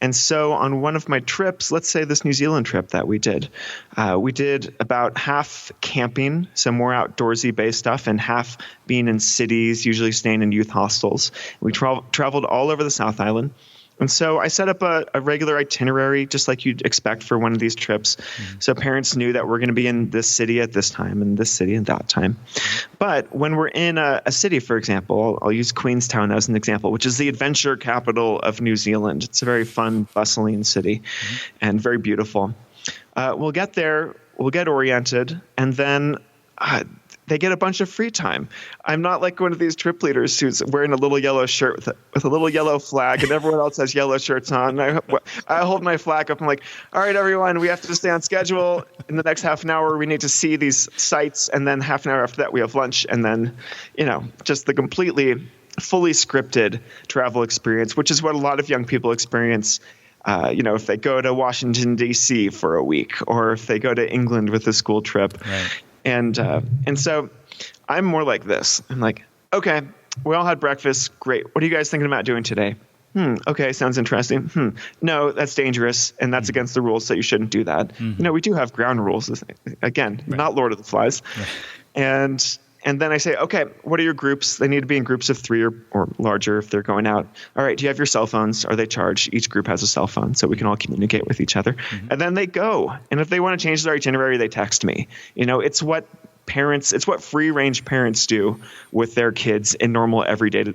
And so on one of my trips, let's say this New Zealand trip that we did about half camping, so more outdoorsy based stuff, and half being in cities, usually staying in youth hostels. We traveled all over the South Island. And so I set up a regular itinerary, just like you'd expect for one of these trips. So parents knew that we're going to be in this city at this time and this city at that time. But when we're in a city, for example, I'll use Queenstown as an example, which is the adventure capital of New Zealand. It's a very fun, bustling city and very beautiful. We'll get there, we'll get oriented, and then they get a bunch of free time. I'm not like one of these trip leaders who's wearing a little yellow shirt with a little yellow flag and everyone else has yellow shirts on. I hold my flag up. I'm like, all right, everyone, we have to stay on schedule. In the next half an hour, we need to see these sites. And then half an hour after that, we have lunch. And then, just the completely fully scripted travel experience, which is what a lot of young people experience. If they go to Washington, D.C. for a week, or if they go to England with a school trip. Right. And so I'm more like this. I'm like, okay, we all had breakfast. Great. What are you guys thinking about doing today? Okay, sounds interesting. No, that's dangerous, and that's against the rules, so you shouldn't do that. We do have ground rules. Again, not Lord of the Flies. Right. And then I say, okay, what are your groups? They need to be in groups of 3 or larger if they're going out. All right, do you have your cell phones? Are they charged? Each group has a cell phone, so we can all communicate with each other. And then they go. And if they want to change their itinerary, they text me. It's what free-range parents do with their kids in normal everyday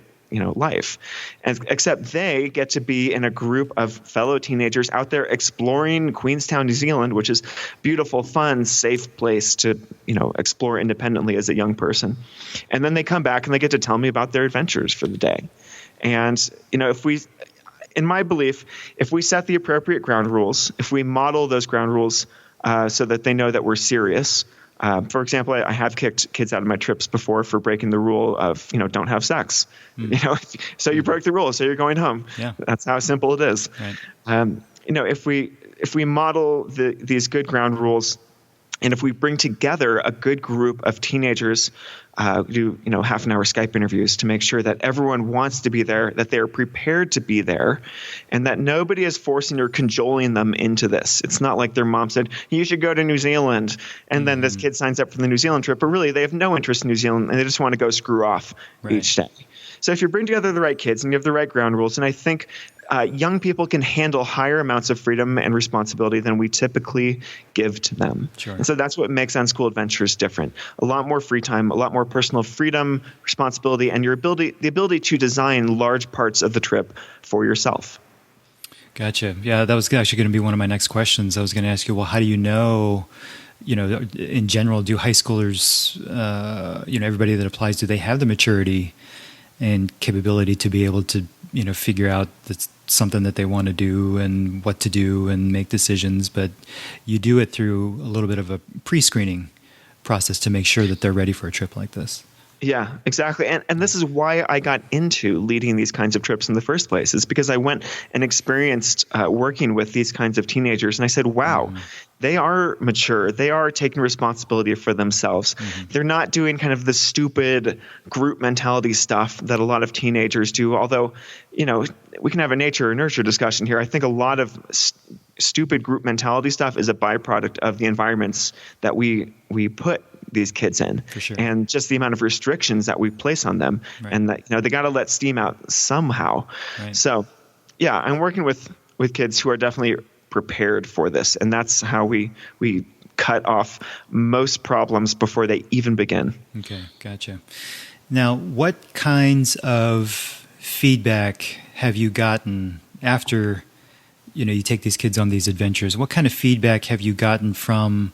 life. Except they get to be in a group of fellow teenagers out there exploring Queenstown, New Zealand, which is beautiful, fun, safe place to, explore independently as a young person. And then they come back and they get to tell me about their adventures for the day. And, in my belief, if we set the appropriate ground rules, if we model those ground rules so that they know that we're serious For example, I have kicked kids out of my trips before for breaking the rule of, don't have sex. So you broke the rule, so you're going home. Yeah. That's how simple it is. Right. If we model these good ground rules, and if we bring together a good group of teenagers, do half an hour Skype interviews to make sure that everyone wants to be there, that they're prepared to be there, and that nobody is forcing or cajoling them into this. It's not like their mom said, you should go to New Zealand, and then this kid signs up for the New Zealand trip, but really they have no interest in New Zealand, and they just want to go screw off each day. So if you bring together the right kids and you have the right ground rules, and I think young people can handle higher amounts of freedom and responsibility than we typically give to them. Sure. And so that's what makes on-school adventures different. A lot more free time, a lot more personal freedom, responsibility, and the ability to design large parts of the trip for yourself. Gotcha. Yeah, that was actually going to be one of my next questions. I was going to ask you, well, how do you know, in general, do high schoolers, everybody that applies, do they have the maturity and capability to be able to, figure out that's something that they want to do and what to do and make decisions, but you do it through a little bit of a pre-screening process to make sure that they're ready for a trip like this. Yeah, exactly. And this is why I got into leading these kinds of trips in the first place, is because I went and experienced working with these kinds of teenagers. And I said, wow, they are mature. They are taking responsibility for themselves. They're not doing kind of the stupid group mentality stuff that a lot of teenagers do. Although, we can have a nature or nurture discussion here. I think a lot of stupid group mentality stuff is a byproduct of the environments that we put these kids in, for sure, and just the amount of restrictions that we place on them, and that they got to let steam out somehow. Right. So, yeah, I'm working with kids who are definitely prepared for this, and that's how we cut off most problems before they even begin. Okay, gotcha. Now, what kinds of feedback have you gotten after you take these kids on these adventures? What kind of feedback have you gotten from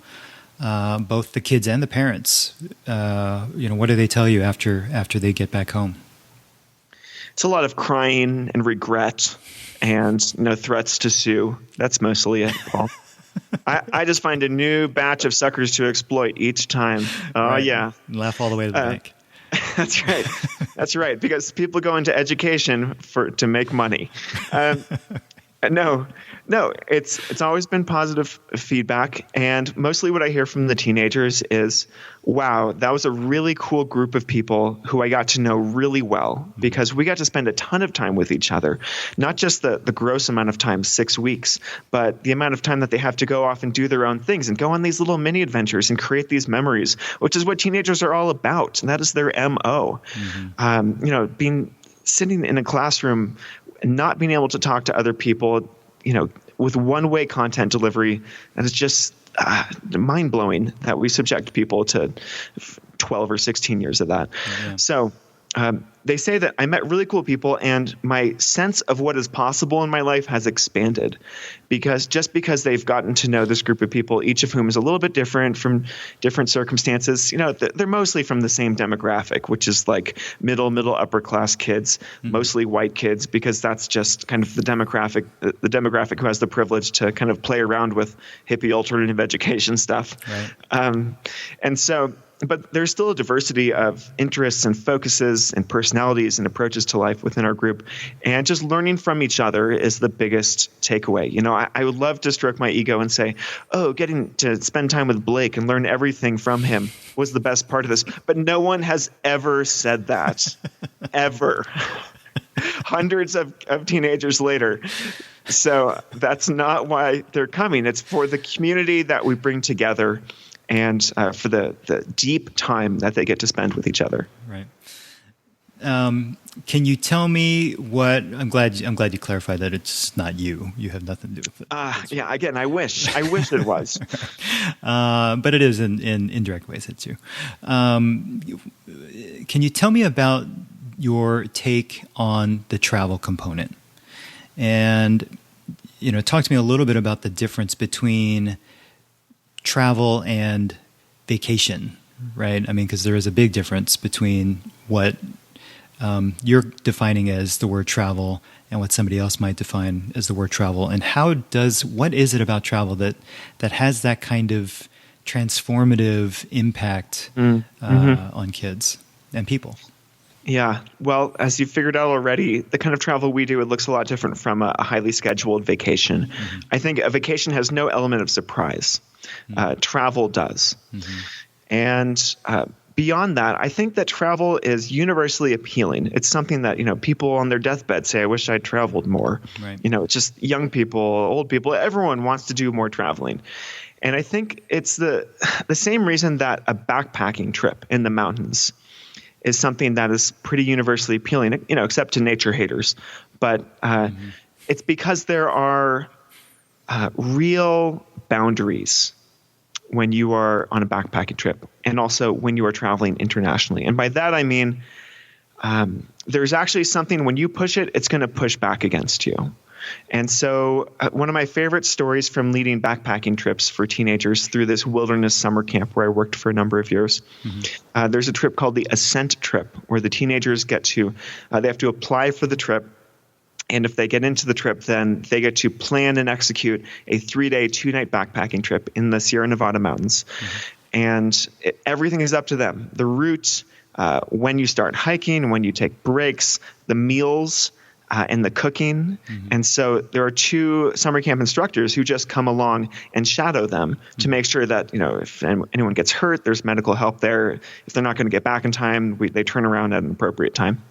both the kids and the parents? What do they tell you after they get back home? It's a lot of crying and regret and threats to sue. That's mostly it, Paul. I just find a new batch of suckers to exploit each time. Right. Yeah. Laugh all the way to the bank. That's right. That's right. Because people go into education to make money. No, it's always been positive feedback, and mostly what I hear from the teenagers is, wow, that was a really cool group of people who I got to know really well, because we got to spend a ton of time with each other, not just the gross amount of time, 6 weeks, but the amount of time that they have to go off and do their own things and go on these little mini adventures and create these memories, which is what teenagers are all about, and that is their MO. Sitting in a classroom, not being able to talk to other people, with one-way content delivery, that is just mind-blowing that we subject people to 12 or 16 years of that. Yeah. So they say that I met really cool people, and my sense of what is possible in my life has expanded because they've gotten to know this group of people, each of whom is a little bit different from different circumstances. They're mostly from the same demographic, which is like middle, upper class kids, mostly white kids, because that's just kind of the demographic who has the privilege to kind of play around with hippie alternative education stuff. Right. But there's still a diversity of interests and focuses and personalities and approaches to life within our group. And just learning from each other is the biggest takeaway. I would love to stroke my ego and say, oh, getting to spend time with Blake and learn everything from him was the best part of this. But no one has ever said that, ever. Hundreds of teenagers later. So that's not why they're coming. It's for the community that we bring together, and for the deep time that they get to spend with each other. Right. Can you tell me what? I'm glad you clarified that it's not you. You have nothing to do with it. Yeah. Again, I wish it was. But it is in indirect ways. It's you. Can you tell me about your take on the travel component? And talk to me a little bit about the difference between travel and vacation, right? I mean, because there is a big difference between what you're defining as the word travel and what somebody else might define as the word travel. And what is it about travel that has that kind of transformative impact on kids and people. Yeah. Well, as you figured out already, the kind of travel we do, it looks a lot different from a highly scheduled vacation. I think a vacation has no element of surprise. Travel does. And beyond that, I think that travel is universally appealing. It's something that, people on their deathbed say, I wish I'd traveled more. Right. It's just young people, old people, everyone wants to do more traveling. And I think it's the same reason that a backpacking trip in the mountains is something that is pretty universally appealing, except to nature haters. But it's because there are real boundaries when you are on a backpacking trip, and also when you are traveling internationally. And by that, I mean, there's actually something, when you push it, it's going to push back against you. And so one of my favorite stories from leading backpacking trips for teenagers through this wilderness summer camp where I worked for a number of years, there's a trip called the Ascent Trip, where the teenagers get to, they have to apply for the trip. And if they get into the trip, then they get to plan and execute a 3-day, 2-night backpacking trip in the Sierra Nevada mountains. And everything is up to them. The route, when you start hiking, when you take breaks, the meals, and the cooking. And so there are 2 summer camp instructors who just come along and shadow them to make sure that, if anyone gets hurt, there's medical help there. If they're not going to get back in time, they turn around at an appropriate time.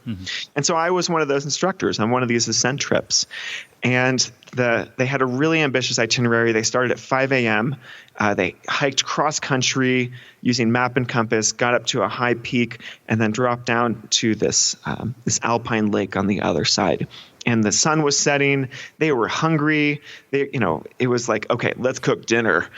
And so I was one of those instructors on one of these Ascent trips. And they had a really ambitious itinerary. They started at 5 a.m. They hiked cross country using map and compass, got up to a high peak, and then dropped down to this alpine lake on the other side. And the sun was setting. They were hungry. It was like, okay, let's cook dinner.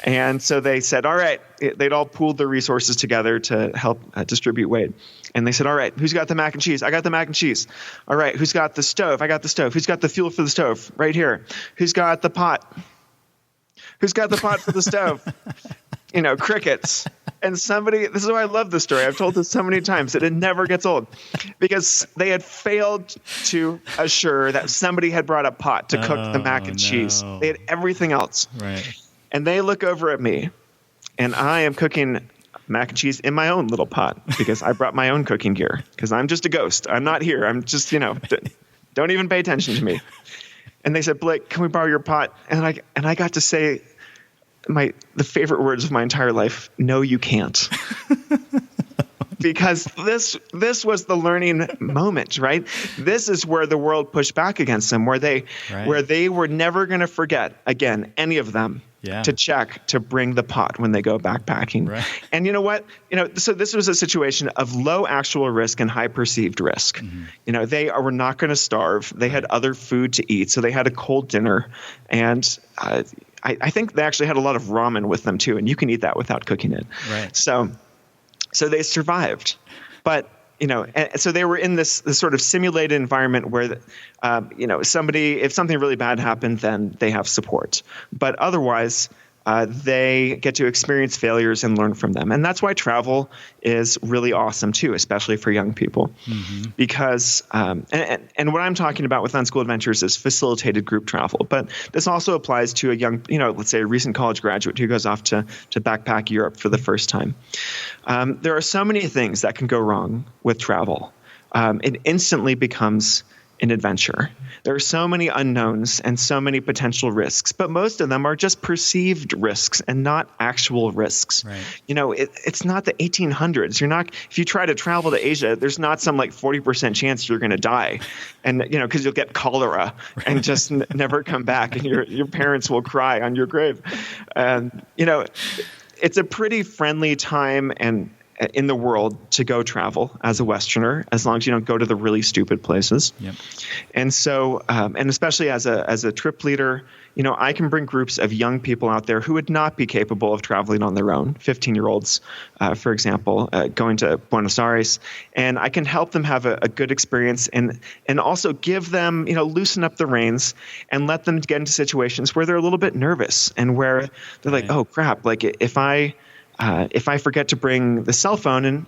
And so they said, all right, they'd all pooled their resources together to help distribute weight. And they said, all right, who's got the mac and cheese? I got the mac and cheese. All right, who's got the stove? I got the stove. Who's got the fuel for the stove? Right here. Who's got the pot? Who's got the pot for the stove? Crickets. And this is why I love this story. I've told this so many times that it never gets old, because they had failed to assure that somebody had brought a pot to cook the mac and cheese. They had everything else. Right. And they look over at me, and I am cooking mac and cheese in my own little pot because I brought my own cooking gear, because I'm just a ghost. I'm not here. I'm just, don't even pay attention to me. And they said, Blake, can we borrow your pot? And I got to say the favorite words of my entire life, no, you can't. Because this was the learning moment, right? This is where the world pushed back against them, where they were never going to forget, again, any of them, to check to bring the pot when they go backpacking. Right. And you know what? So this was a situation of low actual risk and high perceived risk. They were not going to starve. They had other food to eat, so they had a cold dinner. And I think they actually had a lot of ramen with them too, and you can eat that without cooking it. Right. So they survived, but and so they were in this sort of simulated environment where, if something really bad happened, then they have support. But otherwise, they get to experience failures and learn from them. And that's why travel is really awesome too, especially for young people. Because and what I'm talking about with Unschooled Adventures is facilitated group travel. But this also applies to a young, let's say a recent college graduate who goes off to backpack Europe for the first time. There are so many things that can go wrong with travel. It instantly becomes an adventure. There are so many unknowns and so many potential risks, but most of them are just perceived risks and not actual risks. Right. It's not the 1800s. If you try to travel to Asia, there's not some 40% chance you're going to die, and because you'll get cholera and just never come back, and your parents will cry on your grave. And it's a pretty friendly time and in the world to go travel as a Westerner, as long as you don't go to the really stupid places. Yep. And so, and especially as a trip leader, I can bring groups of young people out there who would not be capable of traveling on their own, 15-year-olds, for example, going to Buenos Aires, and I can help them have a good experience and also give them, loosen up the reins and let them get into situations where they're a little bit nervous and where they're like, oh crap, if I forget to bring the cell phone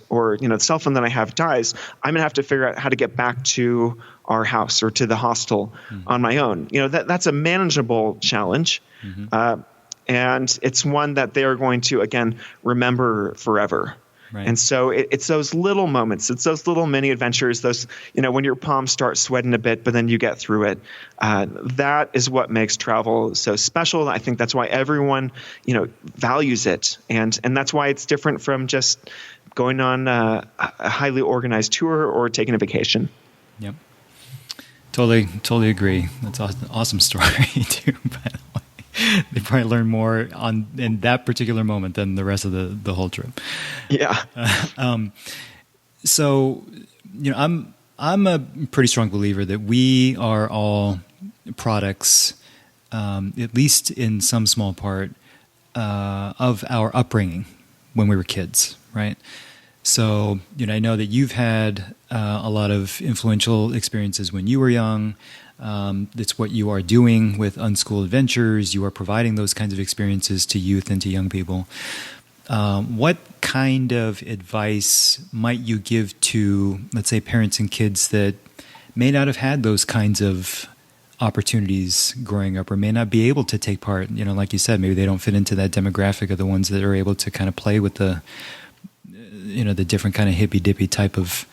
or the cell phone that I have dies, I'm gonna have to figure out how to get back to our house or to the hostel on my own. That's a manageable challenge. And it's one that they are going to, again, remember forever. Right. And so it's those little moments. It's those little mini adventures, those, when your palms start sweating a bit, but then you get through it. That is what makes travel so special. I think that's why everyone, values it. And that's why it's different from just going on a highly organized tour or taking a vacation. Yep. Totally agree. That's an awesome story too, by the way. They probably learn more in that particular moment than the rest of the whole trip. Yeah. So, I'm a pretty strong believer that we are all products, at least in some small part, of our upbringing when we were kids, right? So, I know that you've had a lot of influential experiences when you were young. It's what you are doing with Unschool Adventures. You are providing those kinds of experiences to youth and to young people. What kind of advice might you give to, let's say, parents and kids that may not have had those kinds of opportunities growing up or may not be able to take part? Like you said, maybe they don't fit into that demographic of the ones that are able to kind of play with the different kind of hippy-dippy type of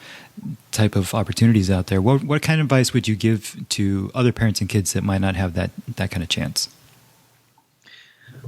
opportunities out there. What kind of advice would you give to other parents and kids that might not have that kind of chance?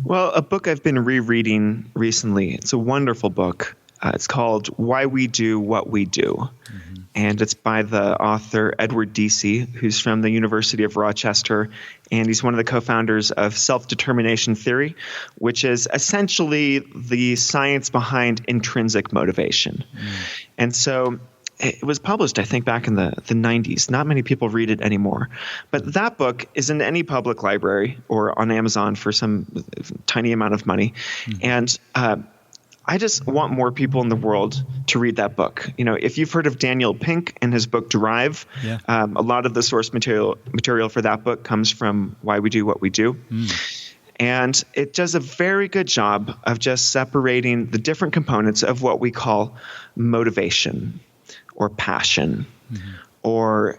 Well, a book I've been rereading recently, it's a wonderful book. It's called Why We Do What We Do. Mm-hmm. And it's by the author Edward Deci, who's from the University of Rochester. And he's one of the co-founders of self-determination theory, which is essentially the science behind intrinsic motivation. Mm. And so it was published, I think, back in the 90s. Not many people read it anymore. But that book is in any public library or on Amazon for some tiny amount of money. Mm. And I just want more people in the world to read that book. If you've heard of Daniel Pink and his book Drive, yeah. A lot of the source material for that book comes from Why We Do What We Do. Mm. And it does a very good job of just separating the different components of what we call motivation or passion, mm-hmm. or,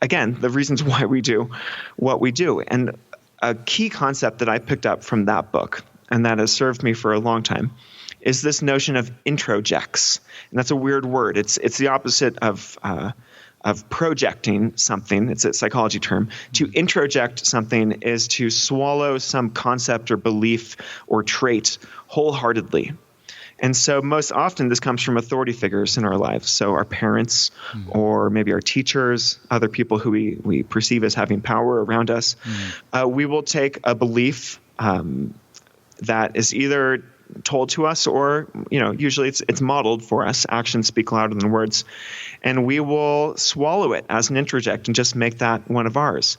again, the reasons why we do what we do. And a key concept that I picked up from that book, and that has served me for a long time, is this notion of introjects. And that's a weird word. It's the opposite of projecting something. It's a psychology term. To introject something is to swallow some concept or belief or trait wholeheartedly. And so most often this comes from authority figures in our lives. So our parents, mm. or maybe our teachers, other people who we perceive as having power around us. Mm. We will take a belief that is either told to us or, usually it's modeled for us. Actions speak louder than words. And we will swallow it as an introject and just make that one of ours.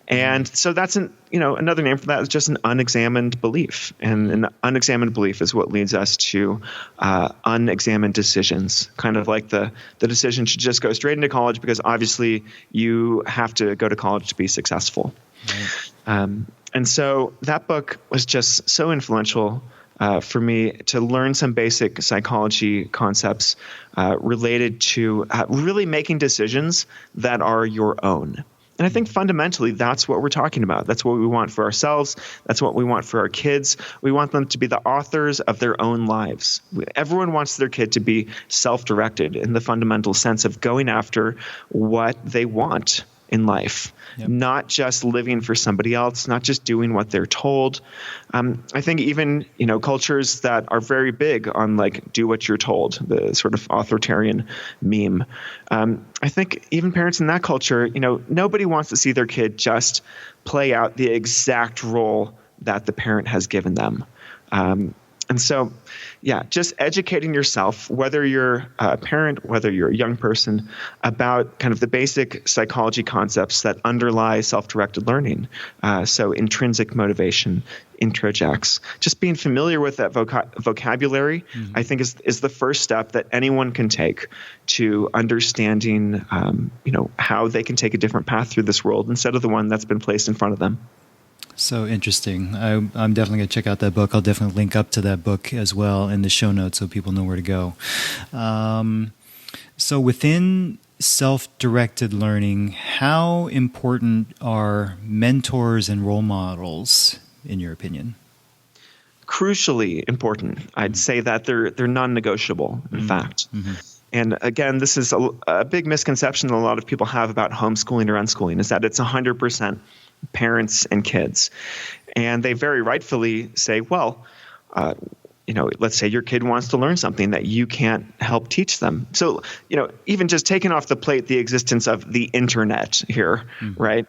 And so that's another name for that is just an unexamined belief. And an unexamined belief is what leads us to unexamined decisions, kind of like the decision to just go straight into college because obviously you have to go to college to be successful. Right. And so that book was just so influential for me to learn some basic psychology concepts related to really making decisions that are your own. And I think fundamentally that's what we're talking about. That's what we want for ourselves. That's what we want for our kids. We want them to be the authors of their own lives. Everyone wants their kid to be self-directed in the fundamental sense of going after what they want in life, yep. Not just living for somebody else, not just doing what they're told. I think even, cultures that are very big on do what you're told, the sort of authoritarian meme. I think even parents in that culture, nobody wants to see their kid just play out the exact role that the parent has given them. And so, just educating yourself, whether you're a parent, whether you're a young person, about kind of the basic psychology concepts that underlie self-directed learning. So intrinsic motivation, introjects. Just being familiar with that vocabulary, mm-hmm. I think is the first step that anyone can take to understanding, how they can take a different path through this world instead of the one that's been placed in front of them. So interesting. I'm definitely going to check out that book. I'll definitely link up to that book as well in the show notes so people know where to go. So within self-directed learning, how important are mentors and role models in your opinion? Crucially important. I'd say that they're non-negotiable, in fact. And again, this is a big misconception that a lot of people have about homeschooling or unschooling, is that it's 100% parents and kids. And they very rightfully say, well, let's say your kid wants to learn something that you can't help teach them. So, even just taking off the plate the existence of the internet here, right?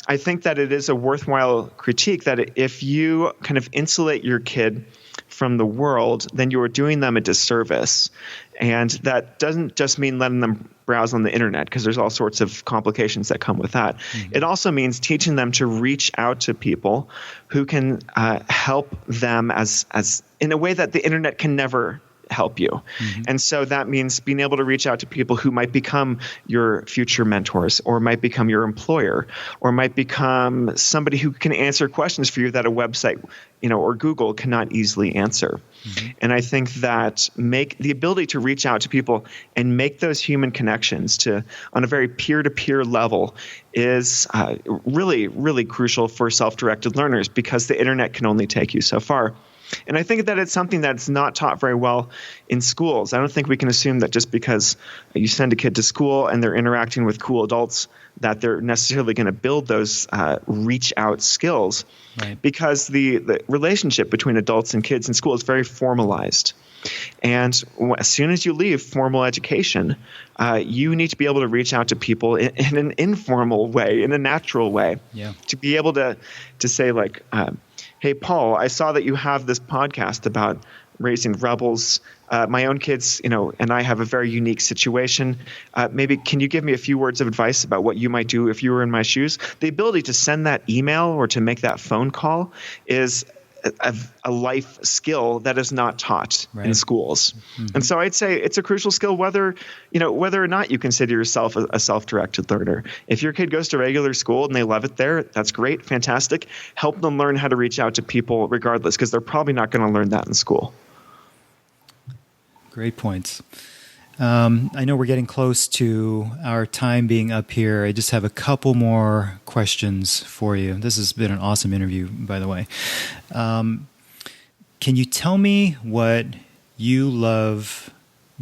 I think that it is a worthwhile critique that if you kind of insulate your kid from the world, then you are doing them a disservice. And that doesn't just mean letting them browse on the internet, because there's all sorts of complications that come with that. It also means teaching them to reach out to people who can help them as in a way that the internet can never help you. And so that means being able to reach out to people who might become your future mentors, or might become your employer, or might become somebody who can answer questions for you that a website, or Google cannot easily answer. And I think that the ability to reach out to people and make those human connections on a very peer-to-peer level is really, really crucial for self-directed learners, because the internet can only take you so far. And I think that it's something that's not taught very well in schools. I don't think we can assume that just because you send a kid to school and they're interacting with cool adults, that they're necessarily going to build those reach out skills, right? Because the relationship between adults and kids in school is very formalized. And as soon as you leave formal education, you need to be able to reach out to people in an informal way, in a natural way, to be able to say like, hey, Paul, I saw that you have this podcast about raising rebels. My own kids, and I have a very unique situation. Maybe can you give me a few words of advice about what you might do if you were in my shoes? The ability to send that email or to make that phone call is a life skill that is not taught in schools. And so I'd say it's a crucial skill whether or not you consider yourself a self-directed learner. If your kid goes to regular school and they love it there, that's great, fantastic. Help them learn how to reach out to people regardless, because they're probably not going to learn that in school. Great points. I know we're getting close to our time being up here. I just have a couple more questions for you. This has been an awesome interview, by the way. Can you tell me what you love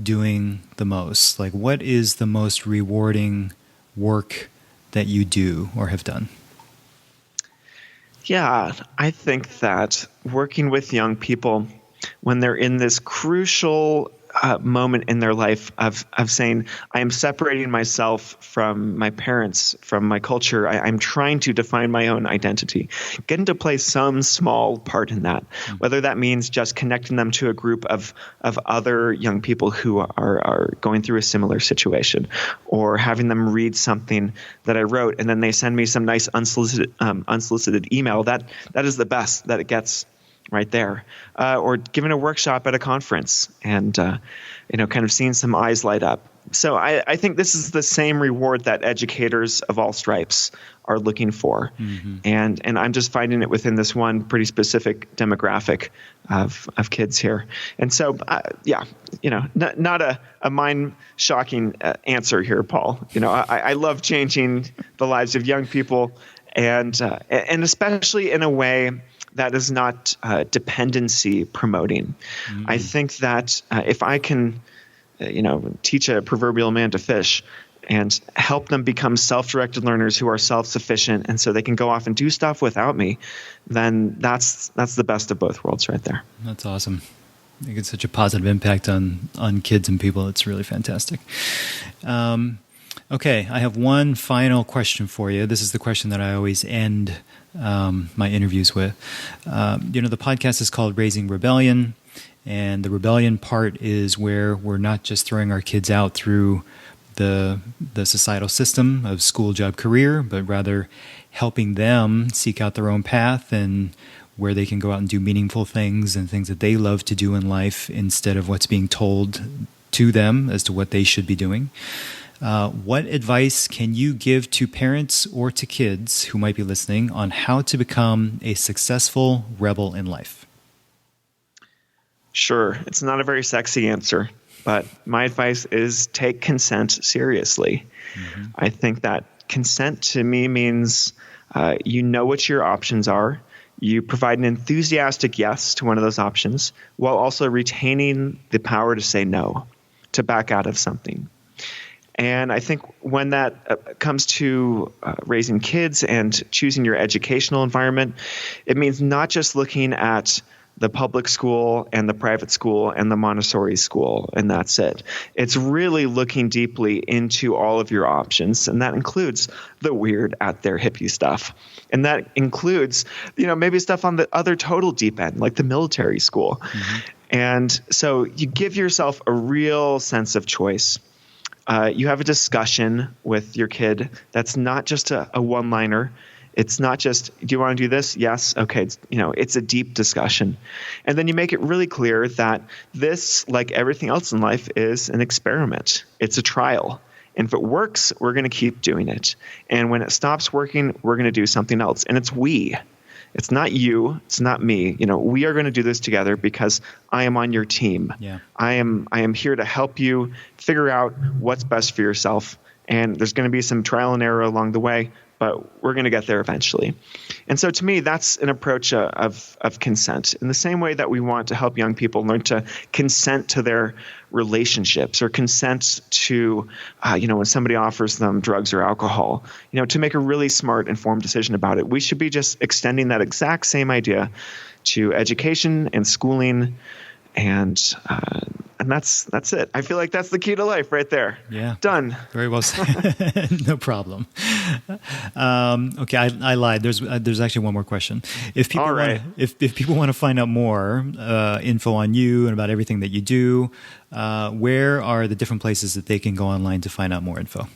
doing the most? Like, what is the most rewarding work that you do or have done? Yeah, I think that working with young people when they're in this crucial moment in their life of saying, I am separating myself from my parents, from my culture. I'm trying to define my own identity. Getting to play some small part in that, whether that means just connecting them to a group of other young people who are going through a similar situation, or having them read something that I wrote and then they send me some nice unsolicited email. That is the best that it gets right there, or giving a workshop at a conference and, kind of seeing some eyes light up. So I think this is the same reward that educators of all stripes are looking for. And I'm just finding it within this one pretty specific demographic of kids here. And so, not a mind-shocking answer here, Paul. I love changing the lives of young people and especially in a way that is not dependency promoting. I think that if I can, teach a proverbial man to fish and help them become self-directed learners who are self-sufficient, and so they can go off and do stuff without me, then that's the best of both worlds right there. That's awesome. I think it's such a positive impact on kids and people. It's really fantastic. Okay, I have one final question for you. This is the question that I always end my interviews with. The podcast is called Raising Rebellion, and the rebellion part is where we're not just throwing our kids out through the societal system of school, job, career, but rather helping them seek out their own path and where they can go out and do meaningful things and things that they love to do in life instead of what's being told to them as to what they should be doing. What advice can you give to parents or to kids who might be listening on how to become a successful rebel in life? Sure. It's not a very sexy answer, but my advice is take consent seriously. I think that consent to me means you know what your options are. You provide an enthusiastic yes to one of those options while also retaining the power to say no, to back out of something. And I think when that comes to raising kids and choosing your educational environment, it means not just looking at the public school and the private school and the Montessori school, and that's it. It's really looking deeply into all of your options, and that includes the weird out there hippie stuff. And that includes, maybe stuff on the other total deep end, like the military school. Mm-hmm. And so you give yourself a real sense of choice. You have a discussion with your kid that's not just a one-liner. It's not just, do you want to do this? Yes. Okay. It's a deep discussion. And then you make it really clear that this, like everything else in life, is an experiment. It's a trial. And if it works, we're going to keep doing it. And when it stops working, we're going to do something else. And it's we. It's not you. It's not me. We are going to do this together because I am on your team. Yeah. I am here to help you figure out what's best for yourself. And there's going to be some trial and error along the way, but we're going to get there eventually. And so to me, that's an approach of consent. In the same way that we want to help young people learn to consent to their relationships or consent to, when somebody offers them drugs or alcohol, to make a really smart, informed decision about it. We should be just extending that exact same idea to education and schooling. And that's it. I feel like that's the key to life right there. Yeah. Done. Very well said. No problem. Okay, I lied. There's actually one more question. If people want to find out more info on you and about everything that you do, where are the different places that they can go online to find out more info?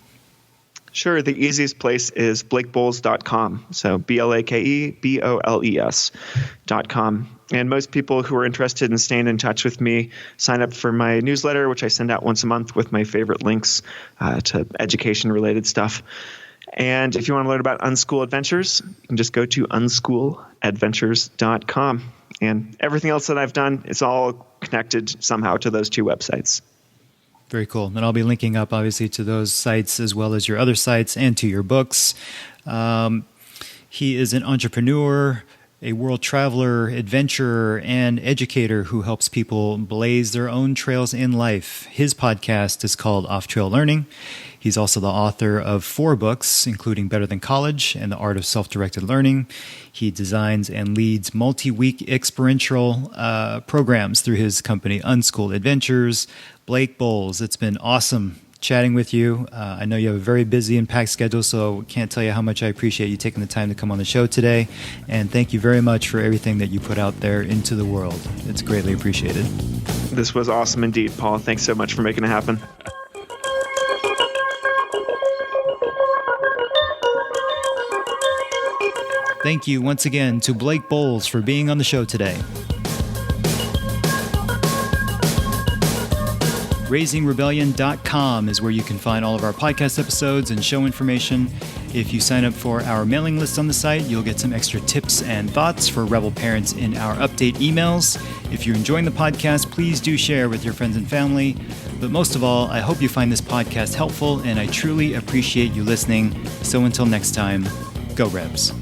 Sure. The easiest place is blakeboles.com. So BLAKEBOLES.com. And most people who are interested in staying in touch with me sign up for my newsletter, which I send out once a month with my favorite links to education-related stuff. And if you want to learn about Unschool Adventures, you can just go to unschooladventures.com. And everything else that I've done, it's all connected somehow to those two websites. Very cool. And I'll be linking up, obviously, to those sites as well as your other sites and to your books. He is an entrepreneur, a world traveler, adventurer, and educator who helps people blaze their own trails in life. His podcast is called Off Trail Learning. He's also the author of 4 books, including Better Than College and The Art of Self-Directed Learning. He designs and leads multi-week experiential programs through his company, Unschool Adventures. Blake Bowles, it's been awesome chatting with you. I know you have a very busy and packed schedule, so can't tell you how much I appreciate you taking the time to come on the show today. And thank you very much for everything that you put out there into the world. It's greatly appreciated. This was awesome indeed, Paul. Thanks so much for making it happen. Thank you once again to Blake Bowles for being on the show today. RaisingRebellion.com is where you can find all of our podcast episodes and show information. If you sign up for our mailing list on the site, you'll get some extra tips and thoughts for Rebel parents in our update emails. If you're enjoying the podcast, please do share with your friends and family. But most of all, I hope you find this podcast helpful, and I truly appreciate you listening. So until next time, go Rebs.